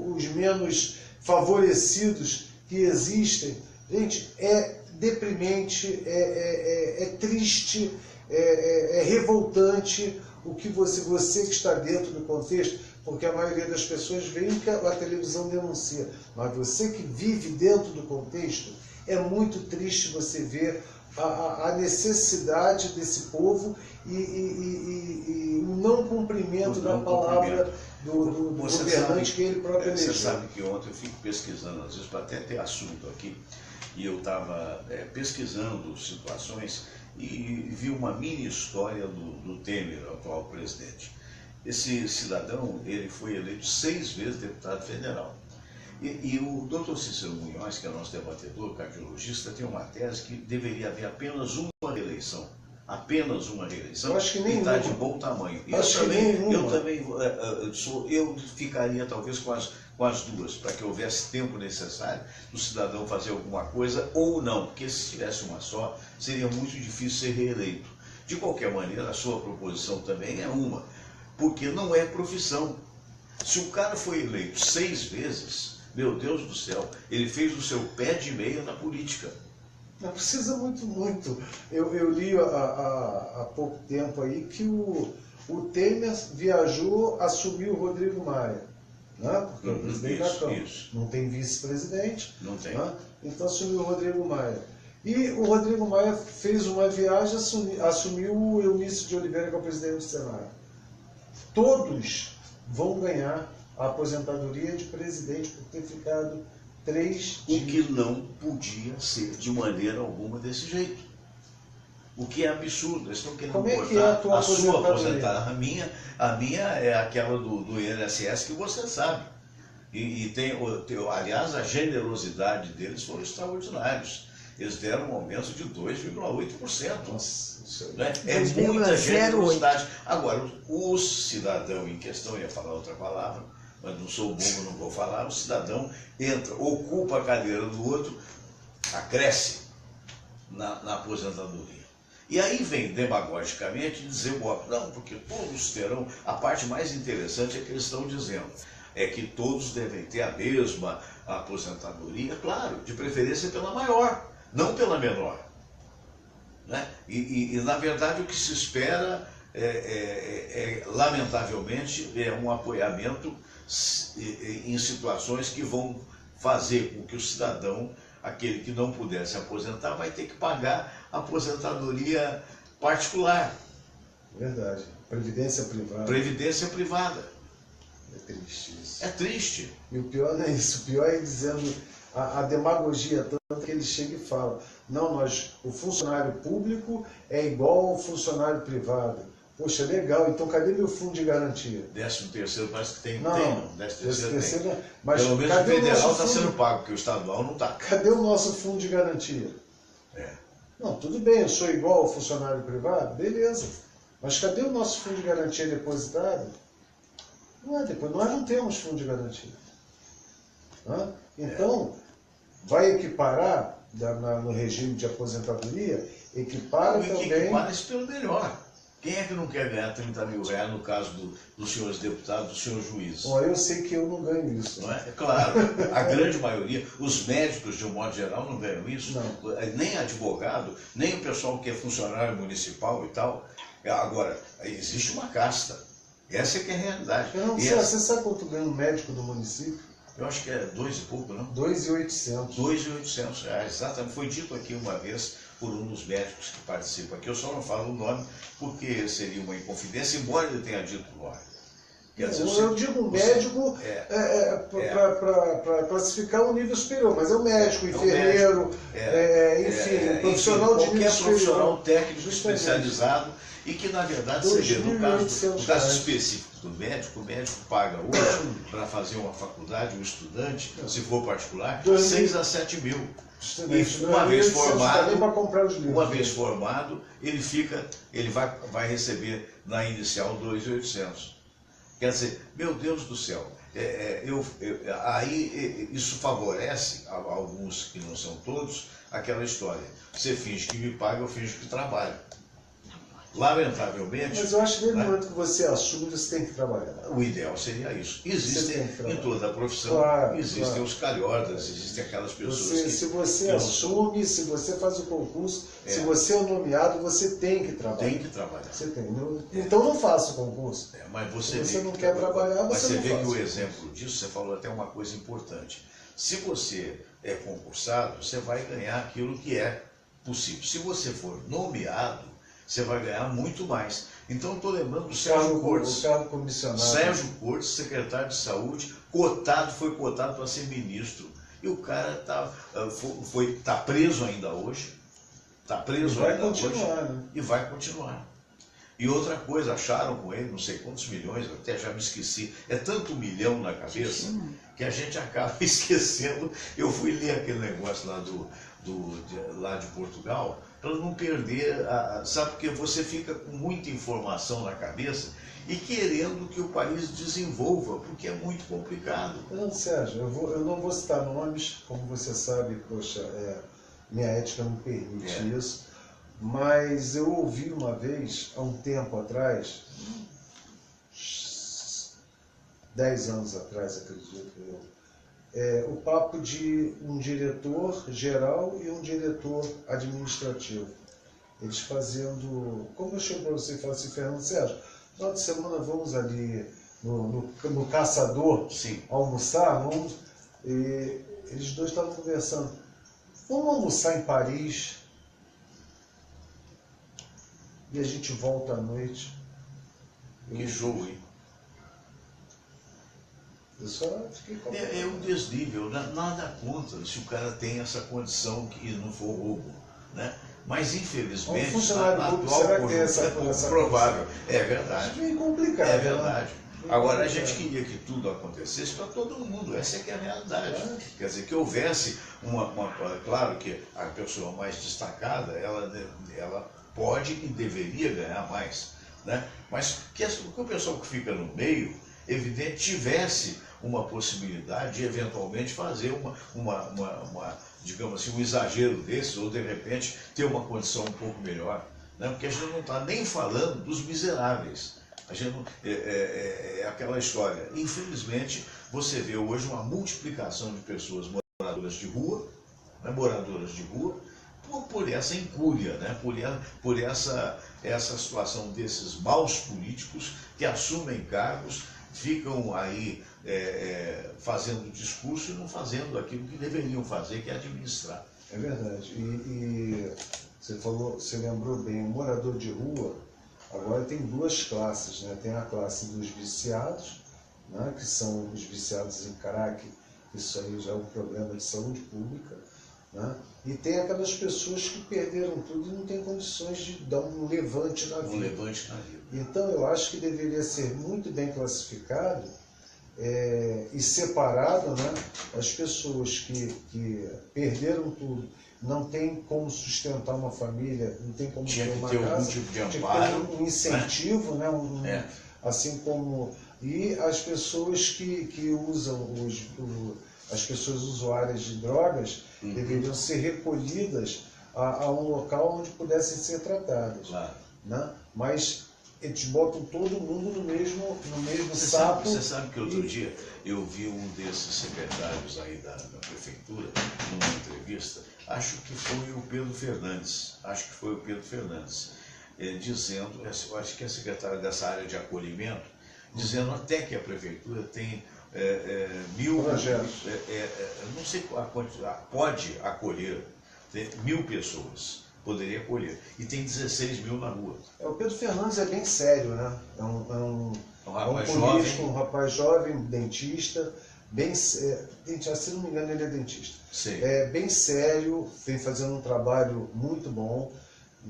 os menos favorecidos que existem. Gente, é deprimente, é triste, é revoltante o que você que está dentro do contexto, porque a maioria das pessoas vê o que a televisão denuncia, mas você que vive dentro do contexto, é muito triste você ver a necessidade desse povo e o não cumprimento da palavra do governante que ele próprio elegeu. Você sabe que ontem eu fico pesquisando, às vezes, para até ter assunto aqui, e eu estava pesquisando situações e vi uma mini história do Temer, atual presidente. Esse cidadão, ele foi eleito 6 vezes deputado federal. E o Dr. Cícero Munhoz, que é nosso debatedor, cardiologista, tem uma tese que deveria haver apenas uma reeleição. Apenas uma reeleição. Eu acho que nem está de bom tamanho. Eu ficaria talvez com as duas, para que houvesse tempo necessário do cidadão fazer alguma coisa ou não, porque se tivesse uma só, seria muito difícil ser reeleito. De qualquer maneira, a sua proposição também é uma, porque não é profissão. Se o cara foi eleito 6 vezes, meu Deus do céu, ele fez o seu pé de meia na política. Não precisa muito. Eu li há pouco tempo aí que o Temer viajou, assumiu o Rodrigo Maia, né? Porque é o presidente da Câmara. Não tem vice-presidente. Não tem. Né? Então assumiu o Rodrigo Maia. E o Rodrigo Maia fez uma viagem, assumiu o Eunício de Oliveira, que é o presidente do Senado. Todos vão ganhar a aposentadoria de presidente por ter ficado 3 dias. O que não podia ser de maneira alguma desse jeito. O que é absurdo. Eles estão querendo cortar a sua aposentadoria. A minha é aquela do INSS que você sabe. E aliás, a generosidade deles foram extraordinários. Eles deram um aumento de 2,8%. Nossa, né? É muita generosidade. Agora, o cidadão em questão, ia falar outra palavra, mas não sou bobo, não vou falar, o cidadão entra, ocupa a cadeira do outro, acresce na aposentadoria. E aí vem demagogicamente dizer, não, porque todos terão, a parte mais interessante é que eles estão dizendo, é que todos devem ter a mesma aposentadoria, claro, de preferência pela maior, não pela menor. Né? E na verdade o que se espera lamentavelmente, é um apoiamento em situações que vão fazer com que o cidadão, aquele que não puder se aposentar, vai ter que pagar a aposentadoria particular. Verdade. Previdência privada. Previdência privada. É triste isso. É triste. E o pior não é isso. O pior é dizendo a demagogia, tanto que ele chega e fala, não, o funcionário público é igual ao funcionário privado. Poxa, legal, então cadê meu fundo de garantia? 13º parece que tem. Não, tem, não. 13º tem. Mas pelo menos o federal está sendo pago, porque o estadual não está. Cadê o nosso fundo de garantia? Não, tudo bem, eu sou igual ao funcionário privado, beleza. Mas cadê o nosso fundo de garantia depositado? Não é depois, nós não temos fundo de garantia. Então, vai equiparar no regime de aposentadoria, equipara também... Equipara isso pelo melhor. Quem é que não quer ganhar 30 mil reais no caso dos senhores deputados, dos senhores juízes? Bom, eu sei que eu não ganho isso. Não é? É claro, a grande maioria, os médicos de um modo geral não ganham isso, não. Nem advogado, nem o pessoal que é funcionário municipal e tal. Agora, existe uma casta, essa é que é a realidade. Você sabe quanto ganha um médico do município? Eu acho que é 2 e pouco, não? 2.800. 2.800 reais, exatamente. Foi dito aqui uma vez por um dos médicos que participa aqui. Eu só não falo o nome porque seria uma inconfidência, embora ele tenha dito o nome. Eu digo médico para classificar um nível superior, mas é o médico, enfermeiro, enfim, profissional de nível superior. Qualquer profissional técnico especializado e que, na verdade, seria, no caso específico do médico, o médico paga hoje para fazer uma faculdade, um estudante, se for particular, 6 a 7 mil. E uma vez formado, ele vai receber na inicial 2.800. Quer dizer, meu Deus do céu, aí isso favorece a alguns, que não são todos, aquela história. Você finge que me paga, eu finge que trabalho. Lamentavelmente... Mas eu acho que desde o momento que você assume, você tem que trabalhar. O ideal seria isso. Existem em toda a profissão, existem os calhordas, existem aquelas pessoas se você assume, se você faz o concurso, se você é nomeado, você tem que trabalhar. Tem que trabalhar. Você tem. Então não faça o concurso. Mas se você não quer trabalhar, você não faz. Mas você vê que o exemplo disso, você falou até uma coisa importante. Se você é concursado, você vai ganhar aquilo que é possível. Se você for nomeado, você vai ganhar muito mais. Então, eu estou lembrando do Sérgio Cortes. O cargo comissionado. Sérgio Cortes, secretário de Saúde, foi cotado para ser ministro. E o cara tá preso ainda hoje. Está preso ainda hoje. Né? E vai continuar. E outra coisa, acharam com ele não sei quantos milhões, eu até já me esqueci. É tanto milhão na cabeça que a gente acaba esquecendo. Eu fui ler aquele negócio lá de Portugal, para não perder, sabe, porque você fica com muita informação na cabeça e querendo que o país desenvolva, porque é muito complicado. Não, Sérgio, eu não vou citar nomes, como você sabe, poxa, minha ética não permite isso, mas eu ouvi uma vez, há um tempo atrás, 10 anos atrás, acredito eu, o papo de um diretor geral e um diretor administrativo. Eles fazendo... Como eu chego para você e falo assim, Fernando Sérgio, no final de semana vamos ali no Caçador. Sim. Almoçar, e eles dois estavam conversando. Vamos almoçar em Paris e a gente volta à noite. Que show, hein? Eu só fiquei com É um desnível, nada contra se o cara tem essa condição que não for roubo, né? Mas infelizmente, um funcionário na público, atual será que essa é provável. É verdade. Acho meio complicado. É verdade. Né? Agora, a gente queria que tudo acontecesse para todo mundo, essa é que é a realidade. Quer dizer, que houvesse claro que a pessoa mais destacada, ela pode e deveria ganhar mais, né? Mas que o pessoal que fica no meio, evidente, tivesse uma possibilidade de eventualmente fazer digamos assim, um exagero desses, ou de repente ter uma condição um pouco melhor, né? Porque a gente não está nem falando dos miseráveis. A gente não, é aquela história. Infelizmente, você vê hoje uma multiplicação de pessoas moradoras de rua, né? Por essa incúria, né? por essa situação desses maus políticos que assumem cargos, ficam aí fazendo discurso e não fazendo aquilo que deveriam fazer, que é administrar. É verdade. E você lembrou bem, o morador de rua agora tem duas classes, né? Tem a classe dos viciados, né? Que são os viciados em crack, isso aí já é um problema de saúde pública, né? E tem aquelas pessoas que perderam tudo e não têm condições de dar um levante na vida. Então eu acho que deveria ser muito bem classificado e separado, né, as pessoas que perderam tudo, não tem como sustentar uma família, não tem como ter uma casa, algum tipo de amparo, ter um incentivo, né, assim como... E as pessoas que usam, as pessoas usuárias de drogas, deveriam ser recolhidas a um local onde pudessem ser tratadas. Claro. Né? Mas eles botam todo mundo no mesmo saco. Você sabe que outro dia eu vi um desses secretários aí da prefeitura, numa entrevista, acho que foi o Pedro Fernandes, dizendo, eu acho que é secretário dessa área de acolhimento, dizendo até que a prefeitura tem 1000 projetos. Não sei a quantidade, pode acolher 1000 pessoas, poderia acolher, e tem 16 mil na rua. O Pedro Fernandes é bem sério, né? É um rapaz político, jovem. Um rapaz jovem, dentista, se não me engano ele é dentista. Sim. É bem sério, vem fazendo um trabalho muito bom,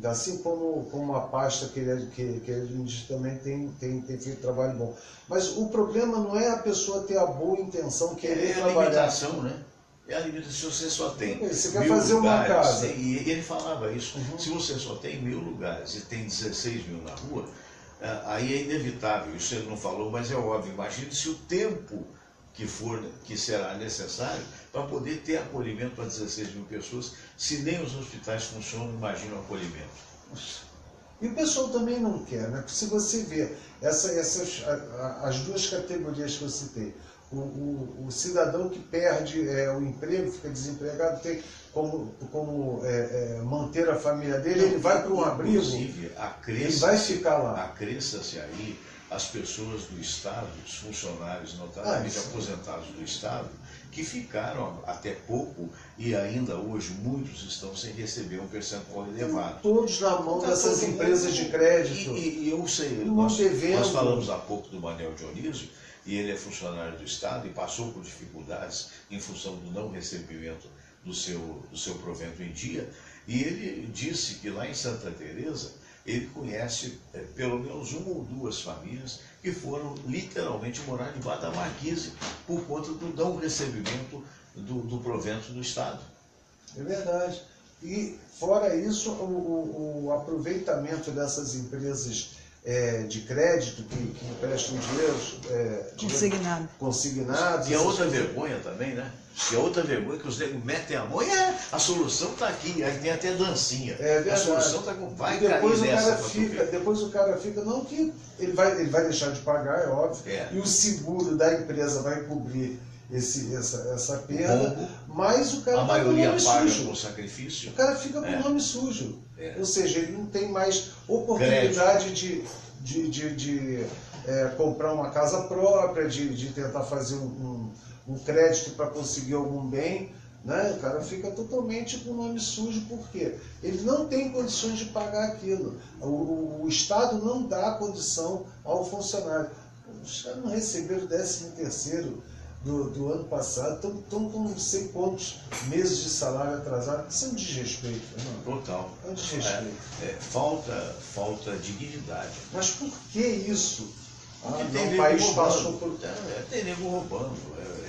assim como a pasta que ele administra também tem feito trabalho bom. Mas o problema não é a pessoa ter a boa intenção, querer trabalhar. É a limitação, né? É a limitação, se você só tem você quer fazer uma casa. E ele falava isso, se você só tem 1000 lugares e tem 16 mil na rua, aí é inevitável, isso ele não falou, mas é óbvio. Imagine se o tempo que será necessário para poder ter acolhimento para 16 mil pessoas, se nem os hospitais funcionam, imagina o acolhimento. E o pessoal também não quer, né? Porque se você vê as duas categorias que eu citei, o cidadão que perde o emprego, fica desempregado, tem como manter a família dele, ele vai para um abrigo, Inclusive, ele vai ficar lá. Acresça-se aí as pessoas do Estado, os funcionários, notadamente aposentados do Estado, que ficaram até pouco e ainda hoje muitos estão sem receber um percentual elevado. Todos na mão dessas empresas de crédito. E eu sei, nós falamos há pouco do Manuel Dionísio, e ele é funcionário do Estado e passou por dificuldades em função do não recebimento do seu provento em dia, e ele disse que lá em Santa Teresa ele conhece pelo menos uma ou duas famílias que foram literalmente morar debaixo da marquise por conta do não recebimento do provento do Estado. É verdade. E fora isso, o aproveitamento dessas empresas de crédito que emprestam dinheiro consignados. E a outra vergonha também, né? E a outra vergonha é que os negros metem a mão e a solução está aqui, aí tem até dancinha. É verdade. A solução está com... vai depois cair nessa. Depois o cara fica, não que ele vai deixar de pagar, é óbvio, e o seguro da empresa vai cobrir essa perda, mas o cara a maioria paga sujo. com sacrifício. O cara fica com o nome sujo. Ou seja, ele não tem mais oportunidade de comprar uma casa própria, de tentar fazer um crédito para conseguir algum bem, né? O cara fica totalmente com o nome sujo, porque ele não tem condições de pagar aquilo. O Estado não dá condição ao funcionário. Os caras não receberam o 13º do ano passado, estão com não sei quantos meses de salário atrasado. Isso é um desrespeito. Não? Total. É um desrespeito. Falta dignidade. Mas por que isso? Porque o país passou por... Tem nego roubando.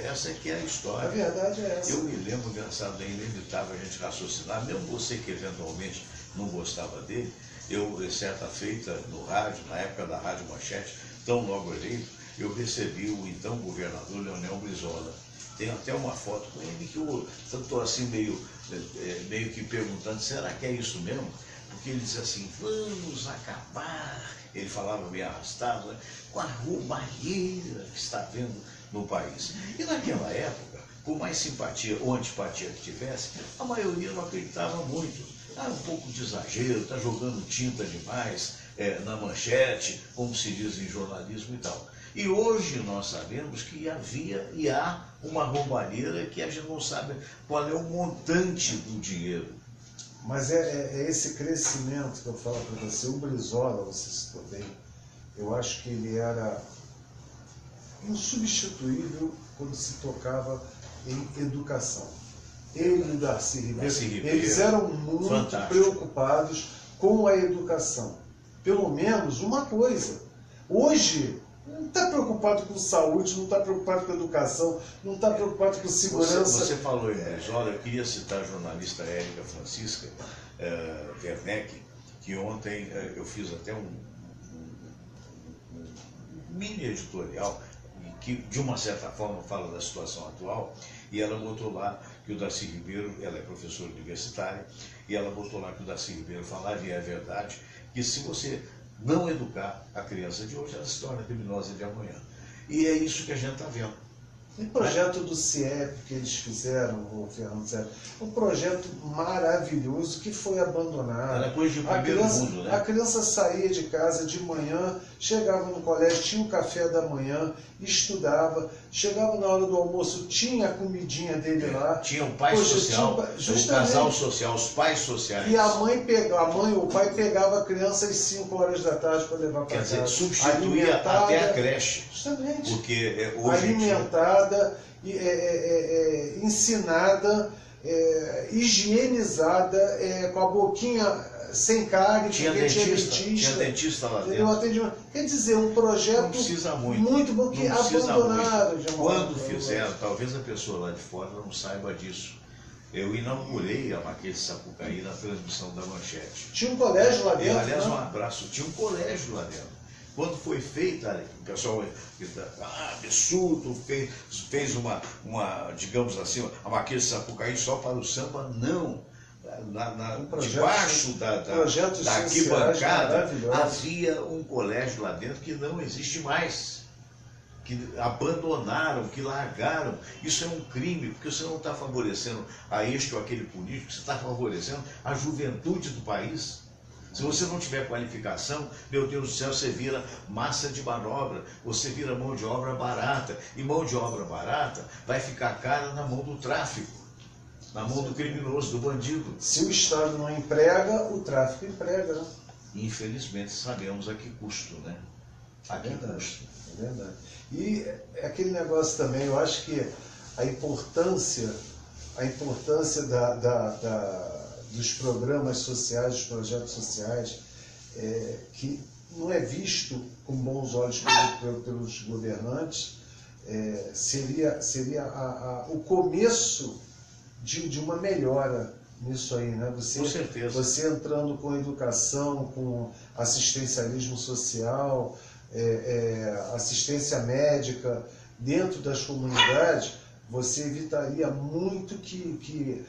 Essa aqui é a história. A verdade é essa. Eu me lembro, engraçado, é inevitável a gente raciocinar, mesmo você que eventualmente não gostava dele, eu, certa feita, no rádio, na época da Rádio Manchete, tão logo eleito, eu recebi o então governador Leonel Brizola. Tem até uma foto com ele que eu estou assim meio que perguntando, será que é isso mesmo? Porque ele diz assim, vamos acabar, ele falava meio arrastado, né, com a roubalheira que está havendo no país. E naquela época, por mais simpatia ou antipatia que tivesse, a maioria não acreditava muito. Um pouco de exagero, está jogando tinta demais na manchete, como se diz em jornalismo e tal. E hoje nós sabemos que havia e há uma roubalheira que a gente não sabe qual é o montante do dinheiro. Mas é esse crescimento que eu falo para você. O Brizola, você citou bem, eu acho que ele era insubstituível quando se tocava em educação. Ele e o Darcy Ribeiro, eles eram muito preocupados com a educação. Pelo menos uma coisa. Hoje, não está preocupado com saúde, não está preocupado com educação, não está preocupado com segurança. Você falou em Brizola, eu queria citar a jornalista Érica Francisca Werneck, que ontem eu fiz até um mini editorial, que de uma certa forma fala da situação atual, e ela botou lá que o Darcy Ribeiro, ela é professora universitária, e ela botou lá que o Darcy Ribeiro falava, e é verdade, que se você não educar a criança de hoje, ela se torna criminosa de amanhã. E é isso que a gente está vendo. O projeto do CIEP que eles fizeram, o Fernando Zé, um projeto maravilhoso que foi abandonado. Era coisa de primeiro mundo, né? A criança saía de casa de manhã, chegava no colégio, tinha o café da manhã, estudava, chegava na hora do almoço, tinha a comidinha dele lá. Tinha o pai social, o casal social, os pais sociais. E a mãe ou o pai pegava a criança às 5 horas da tarde para levar para casa. Quer dizer, substituía até a creche. Justamente. Porque hoje alimentada, ensinada, higienizada, com a boquinha sem cárie, tinha dentista lá dentro. Quer dizer, um projeto não precisa muito bom que abandonaram. Quando fizeram, talvez a pessoa lá de fora não saiba disso. Eu inaugurei a Marquês de Sapucaí na transmissão da Manchete. Tinha um colégio lá dentro. Aliás, um abraço. Tinha um colégio lá dentro. Quando foi feita, o pessoal, absurdo, fez uma, digamos assim, a Marquês de Sapucaí só para o samba, não. Debaixo da arquibancada havia um colégio lá dentro que não existe mais, que abandonaram, que largaram. Isso é um crime, porque você não está favorecendo a este ou aquele político, você está favorecendo a juventude do país. Se você não tiver qualificação, meu Deus do céu, você vira massa de manobra, você vira mão de obra barata. E mão de obra barata vai ficar cara na mão do tráfico, na mão do criminoso, do bandido. Se o Estado não emprega, o tráfico emprega, né? Infelizmente sabemos a que custo, né? A que custo. É verdade. E aquele negócio também, eu acho que a importância dos programas sociais, dos projetos sociais, que não é visto com bons olhos pelos governantes, seria o começo de uma melhora nisso aí, né? Com certeza. Você entrando com educação, com assistencialismo social, assistência médica dentro das comunidades, você evitaria muito que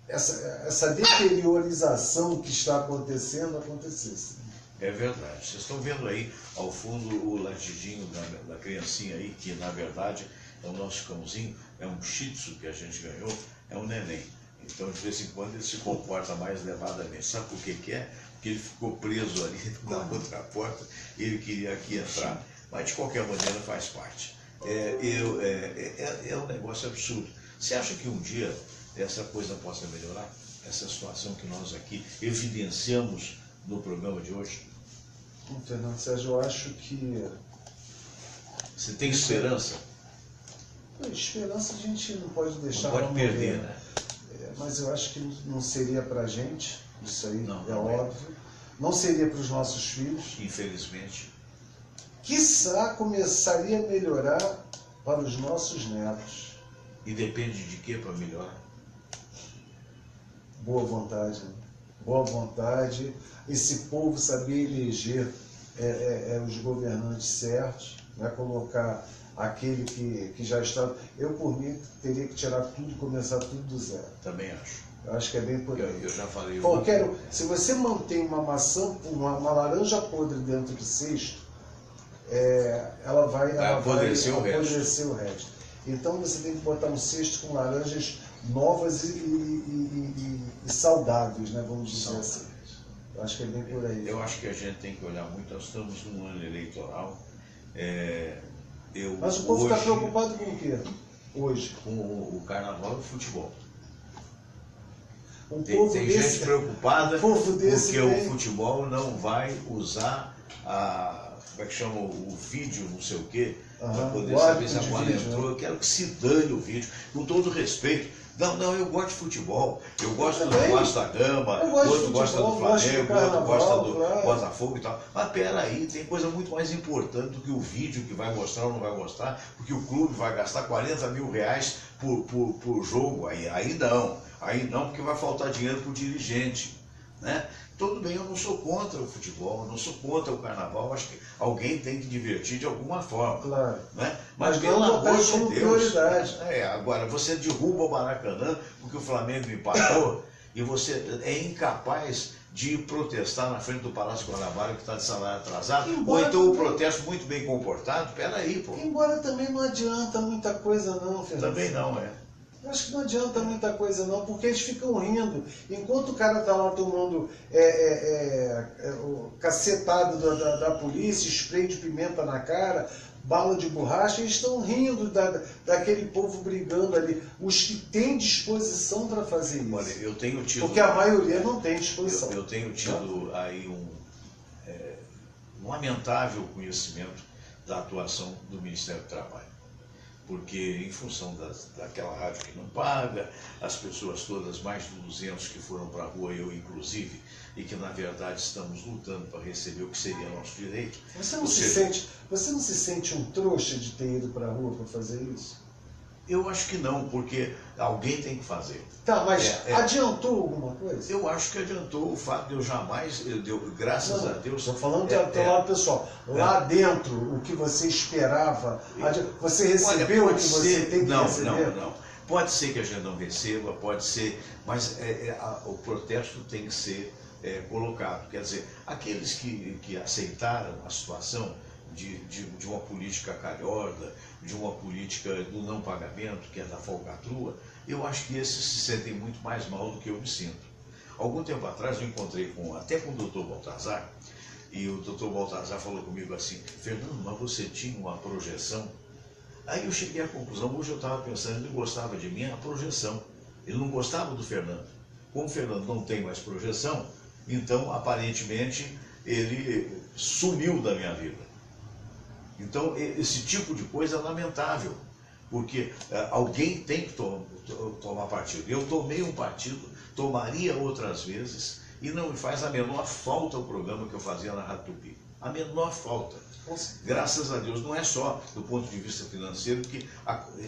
essa deteriorização que está acontecendo acontecesse. É verdade. Vocês estão vendo aí ao fundo o latidinho da criancinha aí, que na verdade é o nosso cãozinho, é um shih tzu que a gente ganhou, é um neném. Então de vez em quando ele se comporta mais levadamente. Sabe por que é? Porque ele ficou preso ali na outra porta e ele queria aqui entrar. Mas de qualquer maneira faz parte. É um negócio absurdo. Você acha que um dia essa coisa possa melhorar? Essa situação que nós aqui evidenciamos no programa de hoje? Fernando Sérgio, eu acho que... Você tem esperança? Esperança a gente não pode deixar... Não pode perder, né? Mas eu acho que não seria pra gente, isso aí não óbvio. Não seria para os nossos filhos. Infelizmente. Quiçá começaria a melhorar para os nossos netos. E depende de quê para melhorar? Boa vontade, né? Boa vontade. Esse povo saber eleger os governantes certos, né? Colocar aquele que já está... Eu, por mim, teria que tirar tudo e começar tudo do zero. Também acho. Eu acho que é bem por aí. Eu já falei... Se você mantém uma maçã, uma laranja podre dentro do cesto, ela vai apodrecer o resto. Então você tem que botar um cesto com laranjas novas e saudáveis, né? Vamos dizer assim. Eu acho que é bem por aí. Eu acho que a gente tem que olhar muito. Nós estamos num ano eleitoral. Mas o povo está preocupado com o quê? Hoje? Com o carnaval e o futebol. Tem gente preocupada porque o futebol não vai usar como é que chama, o vídeo, não sei o quê, para poder saber se a bola entrou. Eu quero que se dane o vídeo, com todo respeito. Não, eu gosto de futebol, eu gosto do Vasco da Gama, outro gosta do Flamengo, outro gosta do Botafogo e tal. Mas peraí, tem coisa muito mais importante do que o vídeo que vai mostrar ou não vai mostrar, porque o clube vai gastar 40 mil reais por jogo, aí não, porque vai faltar dinheiro para o dirigente, né? Tudo bem, eu não sou contra o futebol, eu não sou contra o carnaval, acho que alguém tem que divertir de alguma forma. Claro. Né? Mas pelo amor de Deus, prioridade. Agora, você derruba o Maracanã porque o Flamengo empatou e você é incapaz de protestar na frente do Palácio Guanabara que está de salário atrasado, ou então o protesto muito bem comportado, peraí, pô. Embora também não adianta muita coisa não, Fernando. Também não, Eu acho que não adianta muita coisa não, porque eles ficam rindo. Enquanto o cara está lá tomando o cacetado da polícia, spray de pimenta na cara, bala de borracha, eles estão rindo daquele povo brigando ali. Os que têm disposição para fazer isso. Olha, eu tenho tido... Porque a maioria não tem disposição. Eu tenho tido aí um lamentável conhecimento da atuação do Ministério do Trabalho. Porque em função daquela rádio que não paga, as pessoas todas, mais de 200 que foram para a rua, eu inclusive, e que na verdade estamos lutando para receber o que seria nosso direito. Você não se sente um trouxa de ter ido para a rua para fazer isso? Eu acho que não, porque alguém tem que fazer. Tá, mas adiantou alguma coisa? Eu acho que adiantou o fato de eu jamais, graças a Deus... Estou falando do lado pessoal. Lá dentro, o que você esperava, você recebeu o que você tem que receber? Não. Pode ser que a gente não receba, pode ser, mas o protesto tem que ser colocado. Quer dizer, aqueles que aceitaram a situação de uma política calhorda, de uma política do não pagamento, que é da falcatrua, eu acho que esses se sentem muito mais mal do que eu me sinto. Algum tempo atrás eu encontrei até com o doutor Baltazar, e o doutor Baltazar falou comigo assim: Fernando, mas você tinha uma projeção? Aí eu cheguei à conclusão, hoje eu estava pensando, ele gostava de mim, a projeção. Ele não gostava do Fernando. Como o Fernando não tem mais projeção, então aparentemente ele sumiu da minha vida. Então esse tipo de coisa é lamentável, porque alguém tem que tomar partido. Eu tomei um partido, tomaria outras vezes, e não me faz a menor falta o programa que eu fazia na Rádio Tupi. A menor falta. Graças a Deus, não é só do ponto de vista financeiro, que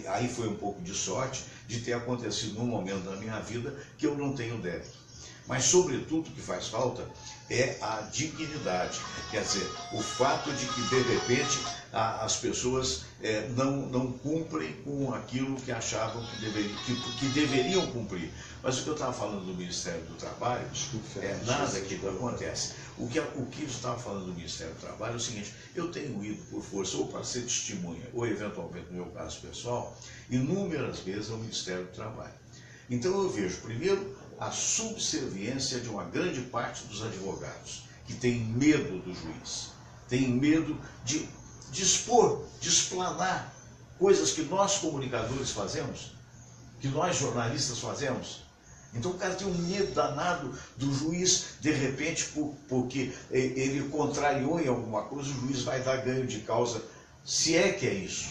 aí foi um pouco de sorte de ter acontecido num momento da minha vida que eu não tenho débito. Mas, sobretudo, o que faz falta é a dignidade. Quer dizer, o fato de que, de repente, as pessoas não cumprem com aquilo que achavam que deveriam cumprir. Mas o que eu estava falando do Ministério do Trabalho, nada que acontece. O que eu estava falando do Ministério do Trabalho é o seguinte: eu tenho ido por força, ou para ser testemunha, ou eventualmente, no meu caso pessoal, inúmeras vezes ao Ministério do Trabalho. Então eu vejo, primeiro, a subserviência de uma grande parte dos advogados, que tem medo do juiz, tem medo de expor, de explanar coisas que nós comunicadores fazemos, que nós jornalistas fazemos. Então o cara tem um medo danado do juiz, de repente, porque ele contrariou em alguma coisa, o juiz vai dar ganho de causa, se é que é isso.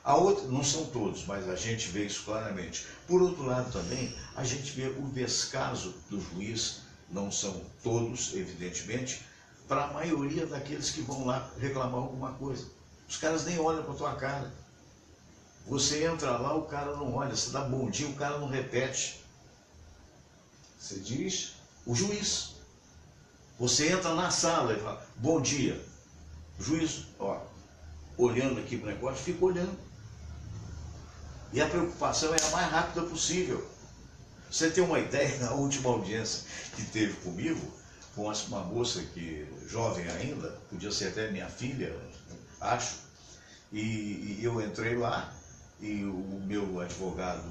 A outra, não são todos, mas a gente vê isso claramente. Por outro lado também, a gente vê o descaso do juiz, não são todos, evidentemente, para a maioria daqueles que vão lá reclamar alguma coisa. Os caras nem olham para a tua cara. Você entra lá, o cara não olha, você dá bom dia, o cara não repete. Você diz? O juiz. Você entra na sala e fala, bom dia. O juiz, ó, olhando aqui para o negócio, fica olhando. E a preocupação é a mais rápida possível. Você tem uma ideia, na última audiência que teve comigo, com uma moça que, jovem ainda, podia ser até minha filha, acho, e eu entrei lá, e o meu advogado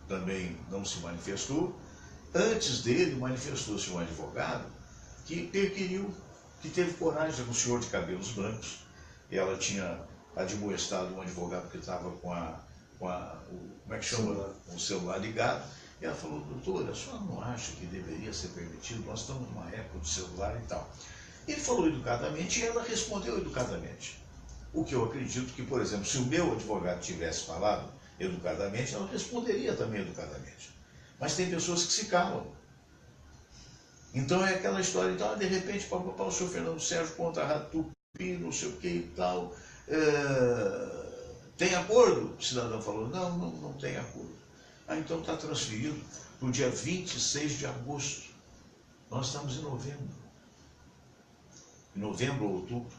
também não se manifestou. Antes dele, manifestou-se um advogado que perquiriu, que teve coragem, um senhor de cabelos brancos. Ela tinha admoestado um advogado que estava com como é que chama? O celular ligado. E ela falou, doutora, a senhora não acha que deveria ser permitido? Nós estamos numa época de celular e tal. Ele falou educadamente e ela respondeu educadamente. O que eu acredito que, por exemplo, se o meu advogado tivesse falado educadamente, ela responderia também educadamente. Mas tem pessoas que se calam. Então é aquela história, então, de repente, o senhor Fernando Sérgio contra a Rádio Tupi, não sei o que e tal. Tem acordo? O cidadão falou, não tem acordo. Então está transferido para o dia 26 de agosto. Nós estamos em novembro. Em novembro ou outubro.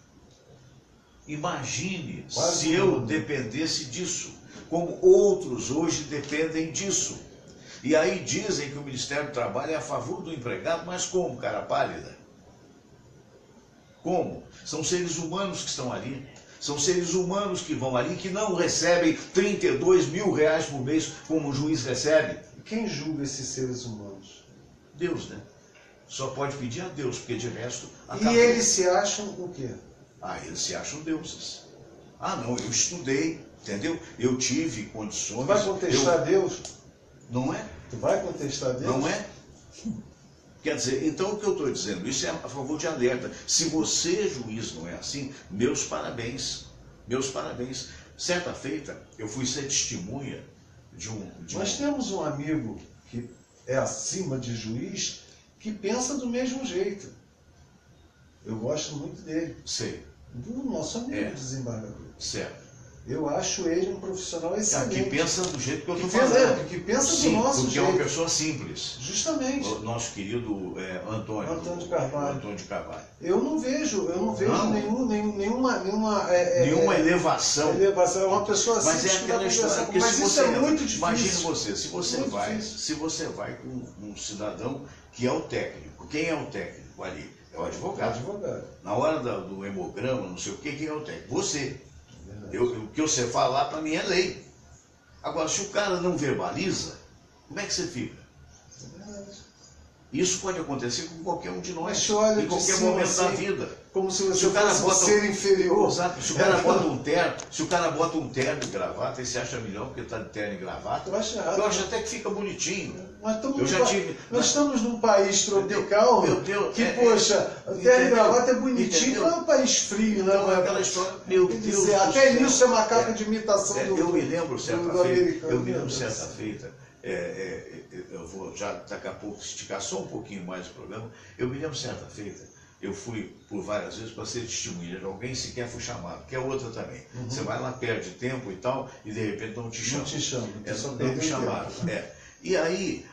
Imagine se eu dependesse disso, como outros hoje dependem disso. E aí dizem que o Ministério do Trabalho é a favor do empregado, mas como, cara pálida? Como? São seres humanos que estão ali. São seres humanos que vão ali, que não recebem 32 mil reais por mês, como o juiz recebe. Quem julga esses seres humanos? Deus, né? Só pode pedir a Deus, porque de resto... E eles se acham o quê? Eles se acham deuses. Não, eu estudei, entendeu? Eu tive condições... Tu vai contestar Deus? Não é? Tu vai contestar Deus? Não é? Quer dizer, então o que eu estou dizendo, isso é a favor de alerta. Se você, juiz, não é assim, meus parabéns. Meus parabéns. Certa feita, eu fui ser testemunha de Nós temos um amigo que é acima de juiz, que pensa do mesmo jeito. Eu gosto muito dele. Sei. Do nosso amigo desembargador. Certo. Eu acho ele um profissional excelente. Que pensa do jeito que eu estou falando. Que pensa do Sim, nosso porque jeito. é uma pessoa simples. Justamente. O nosso querido Antônio de Carvalho. Eu não vejo nenhuma elevação. É uma pessoa simples. Mas é aquela história. Mas isso é muito difícil. Imagine você, se você vai com um cidadão que é o técnico. Quem é o técnico ali? É o advogado. Na hora do hemograma, não sei o que, quem é o técnico? Você. O que você falar para mim é lei. Agora, se o cara não verbaliza, como é que você fica? Isso pode acontecer com qualquer um de nós, Mas olha em qualquer cima, momento da assim, vida. Como se você Se o cara fosse um bota ser inferior. Exato. Se o cara bota um terno, se o cara bota um terno e gravata, e se acha melhor porque está de terno e gravata, Eu acho errado. eu acho até que fica bonitinho. Mas Eu já tive. nós estamos num país tropical Meu Deus, que, poxa, terno e entendeu? gravata é bonitinho, Entendeu? não é um país frio, né? Então, é aquela história, meu Quer Deus dizer, do até céu. nisso é macaco de imitação do Eu me lembro do certa americano, feita, eu me meu lembro Deus. certa feita, eu vou já daqui a pouco esticar só um pouquinho mais o programa. Eu me lembro certa feita, eu fui por várias vezes para ser testemunha de alguém, sequer fui chamado, que é outra também. Você vai lá, perde tempo e tal, e de repente não te chamam. Não te chamam, só Não perdeu me tempo. chamaram. E aí,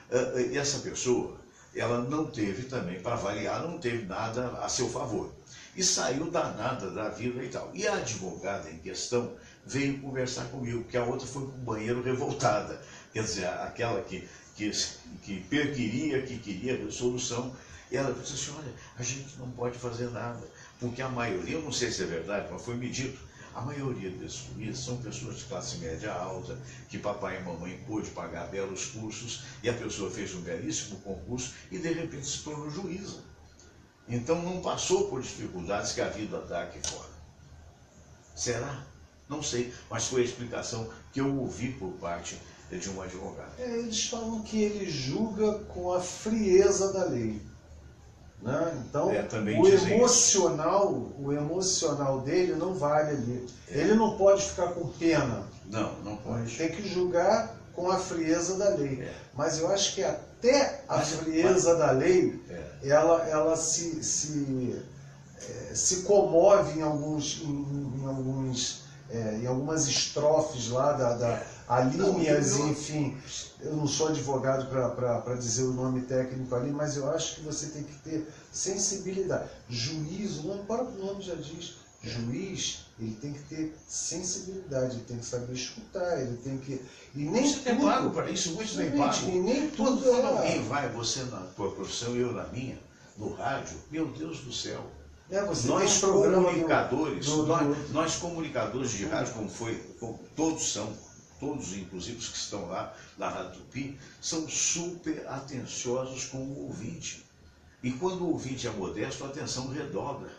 essa pessoa, ela não teve também, para avaliar, não teve nada a seu favor. E saiu danada da vida e tal. E a advogada em questão veio conversar comigo, porque a outra foi para o banheiro revoltada. Quer dizer, aquela que queria resolução. E ela disse assim, olha, a gente não pode fazer nada, porque a maioria, eu não sei se é verdade, mas foi me dito, a maioria desses juízes são pessoas de classe média alta, que papai e mamãe pôde pagar belos cursos, e a pessoa fez um belíssimo concurso e de repente se tornou juíza. Então não passou por dificuldades que a vida dá aqui fora. Será? Não sei, mas foi a explicação que eu ouvi por parte de um advogado. Eles falam que ele julga com a frieza da lei. Né? Então, também o dizem emocional dele não vale ali. Ele não pode ficar com pena. Não pode. Ele tem que julgar com a frieza da lei. Mas eu acho que até a frieza da lei, ela se comove em algumas estrofes lá alíneas, enfim. Eu não sou advogado para dizer o nome técnico ali, mas eu acho que você tem que ter sensibilidade. Juiz, o próprio nome já diz, juiz, ele tem que ter sensibilidade, ele tem que saber escutar, ele tem que... E nem você tem pago para isso, muitos nem pagam. E nem Quando tudo alguém vai, você na tua profissão e eu na minha, no rádio, meu Deus do céu. Nós comunicadores de rádio, como todos inclusive os que estão lá na Rádio Tupi, são super atenciosos com o ouvinte. E quando o ouvinte é modesto, a atenção redobra.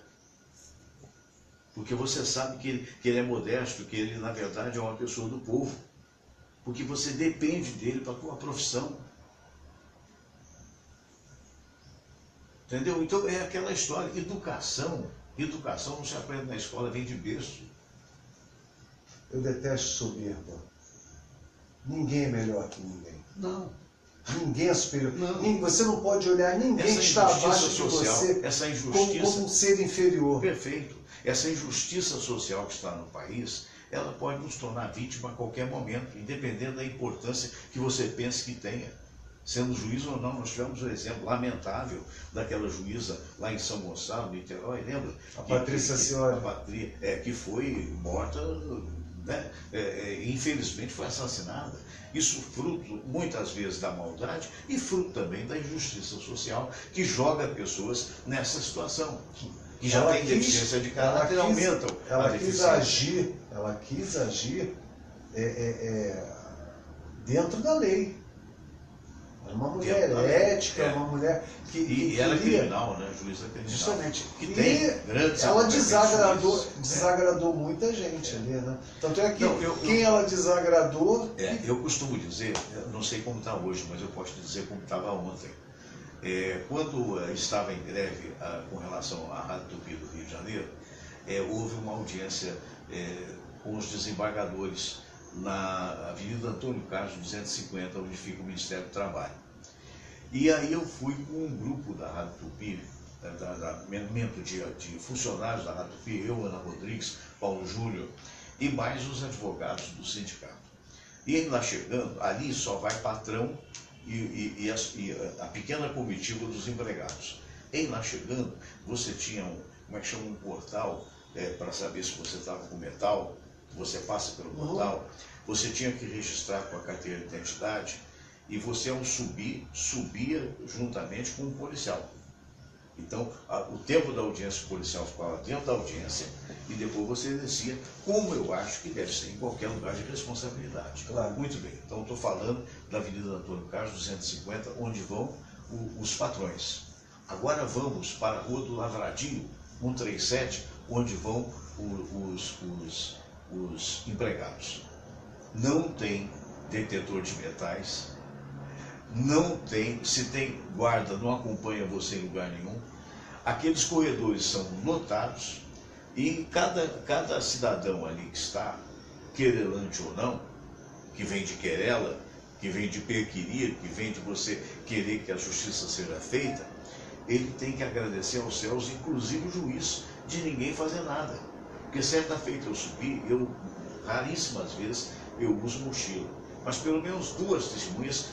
Porque você sabe que ele é modesto, que ele na verdade é uma pessoa do povo. Porque você depende dele para a tua profissão. Entendeu? Então é aquela história, educação não se aprende na escola, vem de berço. Eu detesto soberba. Ninguém é melhor que ninguém. Não. Ninguém é superior. Não. Você não pode olhar ninguém que está abaixo de você como um ser inferior. Perfeito. Essa injustiça social que está no país, ela pode nos tornar vítima a qualquer momento, independente da importância que você pense que tenha. Sendo juiz ou não, nós tivemos um exemplo lamentável daquela juíza lá em São Gonçalo, Niterói, lembra? A Patrícia Cioli. Que foi morta, né? Infelizmente foi assassinada. Isso fruto, muitas vezes, da maldade e fruto também da injustiça social que joga pessoas nessa situação. Que já tem deficiência de caráter, aumentam a deficiência. Ela quis agir dentro da lei. Uma mulher ética, uma mulher que e ela é criminal, né? Juíza criminal. Justamente. Que tem grandes... Ela desagradou muita gente ali, né? Tanto é que quem ela desagradou... Eu costumo dizer, não sei como está hoje, mas eu posso dizer como estava ontem. Quando estava em greve com relação à Rádio Tupi do Rio de Janeiro, houve uma audiência com os desembargadores na Avenida Antônio Carlos 250, onde fica o Ministério do Trabalho. E aí eu fui com um grupo da Rádio Tupi, de funcionários da Rádio Tupi, eu, Ana Rodrigues, Paulo Júlio, e mais os advogados do sindicato. E lá chegando, ali só vai patrão e a pequena comitiva dos empregados. Em lá chegando, você tinha um portal para saber se você estava com metal. Você passa pelo portal, você tinha que registrar com a carteira de identidade e você, ao subia juntamente com um policial. Então, o tempo da audiência policial ficava dentro da audiência e depois você descia, como eu acho que deve ser em qualquer lugar de responsabilidade. Claro. Muito bem, então estou falando da Avenida Antônio Carlos 250, onde vão os patrões. Agora vamos para a Rua do Lavradinho, 137, onde vão os empregados. Não tem detetor de metais, não tem, se tem guarda, não acompanha você em lugar nenhum. Aqueles corredores são lotados e cada cidadão ali que está, querelante ou não, que vem de querela, que vem de perquirir, que vem de você querer que a justiça seja feita, ele tem que agradecer aos céus, inclusive o juiz, de ninguém fazer nada. Porque certa feita eu subi, raríssimas vezes eu uso mochila, mas pelo menos 2 testemunhas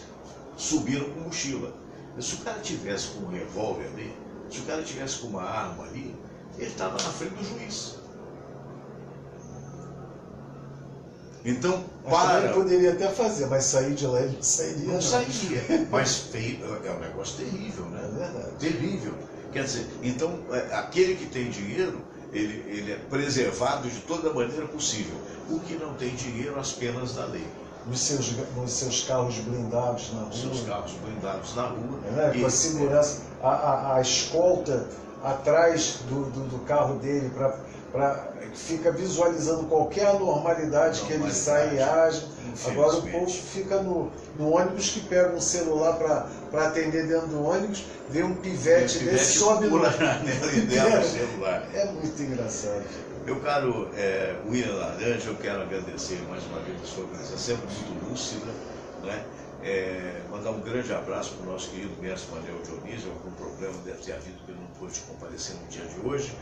subiram com mochila. Se o cara tivesse com um revólver ali, se o cara tivesse com uma arma ali, ele estava na frente do juiz. Então, Ele poderia até fazer, mas sair de lá ele não sairia. Não sairia, mas é um negócio terrível, né? É verdade. Terrível. Quer dizer, então, aquele que tem dinheiro, ele é preservado de toda maneira possível. O que não tem dinheiro, as penas da lei. Nos seus carros blindados na rua. Seus carros blindados na rua. Com a segurança, a escolta atrás do carro dele fica visualizando qualquer anormalidade que ele sai e age. Agora o povo fica no ônibus que pega um celular para atender dentro do ônibus, vê um pivete desse, sobe pula na janela e dela o celular. É muito engraçado. Meu caro William Laranja, eu quero agradecer mais uma vez a sua presença, sempre muito lúcida, né? Mandar um grande abraço para o nosso querido mestre Manuel Dionísio. Algum problema deve ter havido que ele não pôde comparecer no dia de hoje,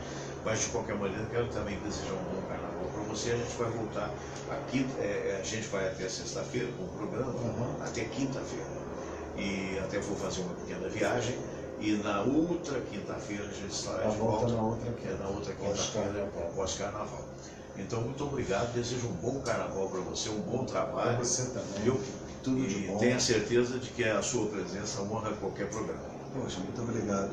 mas de qualquer maneira quero também desejar um bom carnaval para você. A gente vai voltar aqui, a gente vai até sexta-feira com o programa, até quinta-feira, e até vou fazer uma pequena viagem, e na outra quinta-feira a gente estará de volta, na outra quinta-feira, pós-carnaval. Então, muito obrigado, desejo um bom carnaval para você, um bom trabalho. Para você também. Viu? Tudo de bom. Tenha certeza de que a sua presença honra qualquer programa. Poxa, muito obrigado.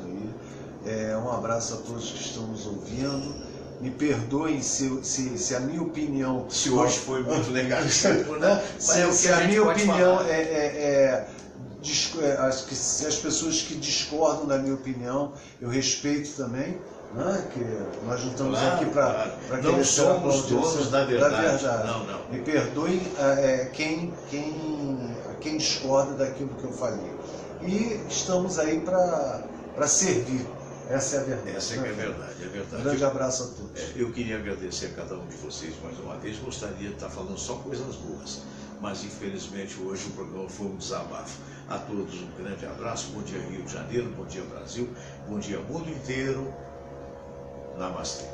Um abraço a todos que estão nos ouvindo. Me perdoem se a minha opinião... Se hoje foi muito negativo, né? Se a minha opinião acho que se as pessoas que discordam da minha opinião, eu respeito também, né? Que nós não estamos aqui para não somos donos da verdade. Não. Me perdoem quem discorda daquilo que eu falei. E estamos aí para servir. Essa é a verdade. Essa é que é verdade, é verdade. Um grande abraço a todos. Eu queria agradecer a cada um de vocês mais uma vez. Gostaria de estar falando só coisas boas, mas infelizmente hoje o programa foi um desabafo. A todos um grande abraço. Bom dia Rio de Janeiro, bom dia Brasil, bom dia mundo inteiro. Namastê.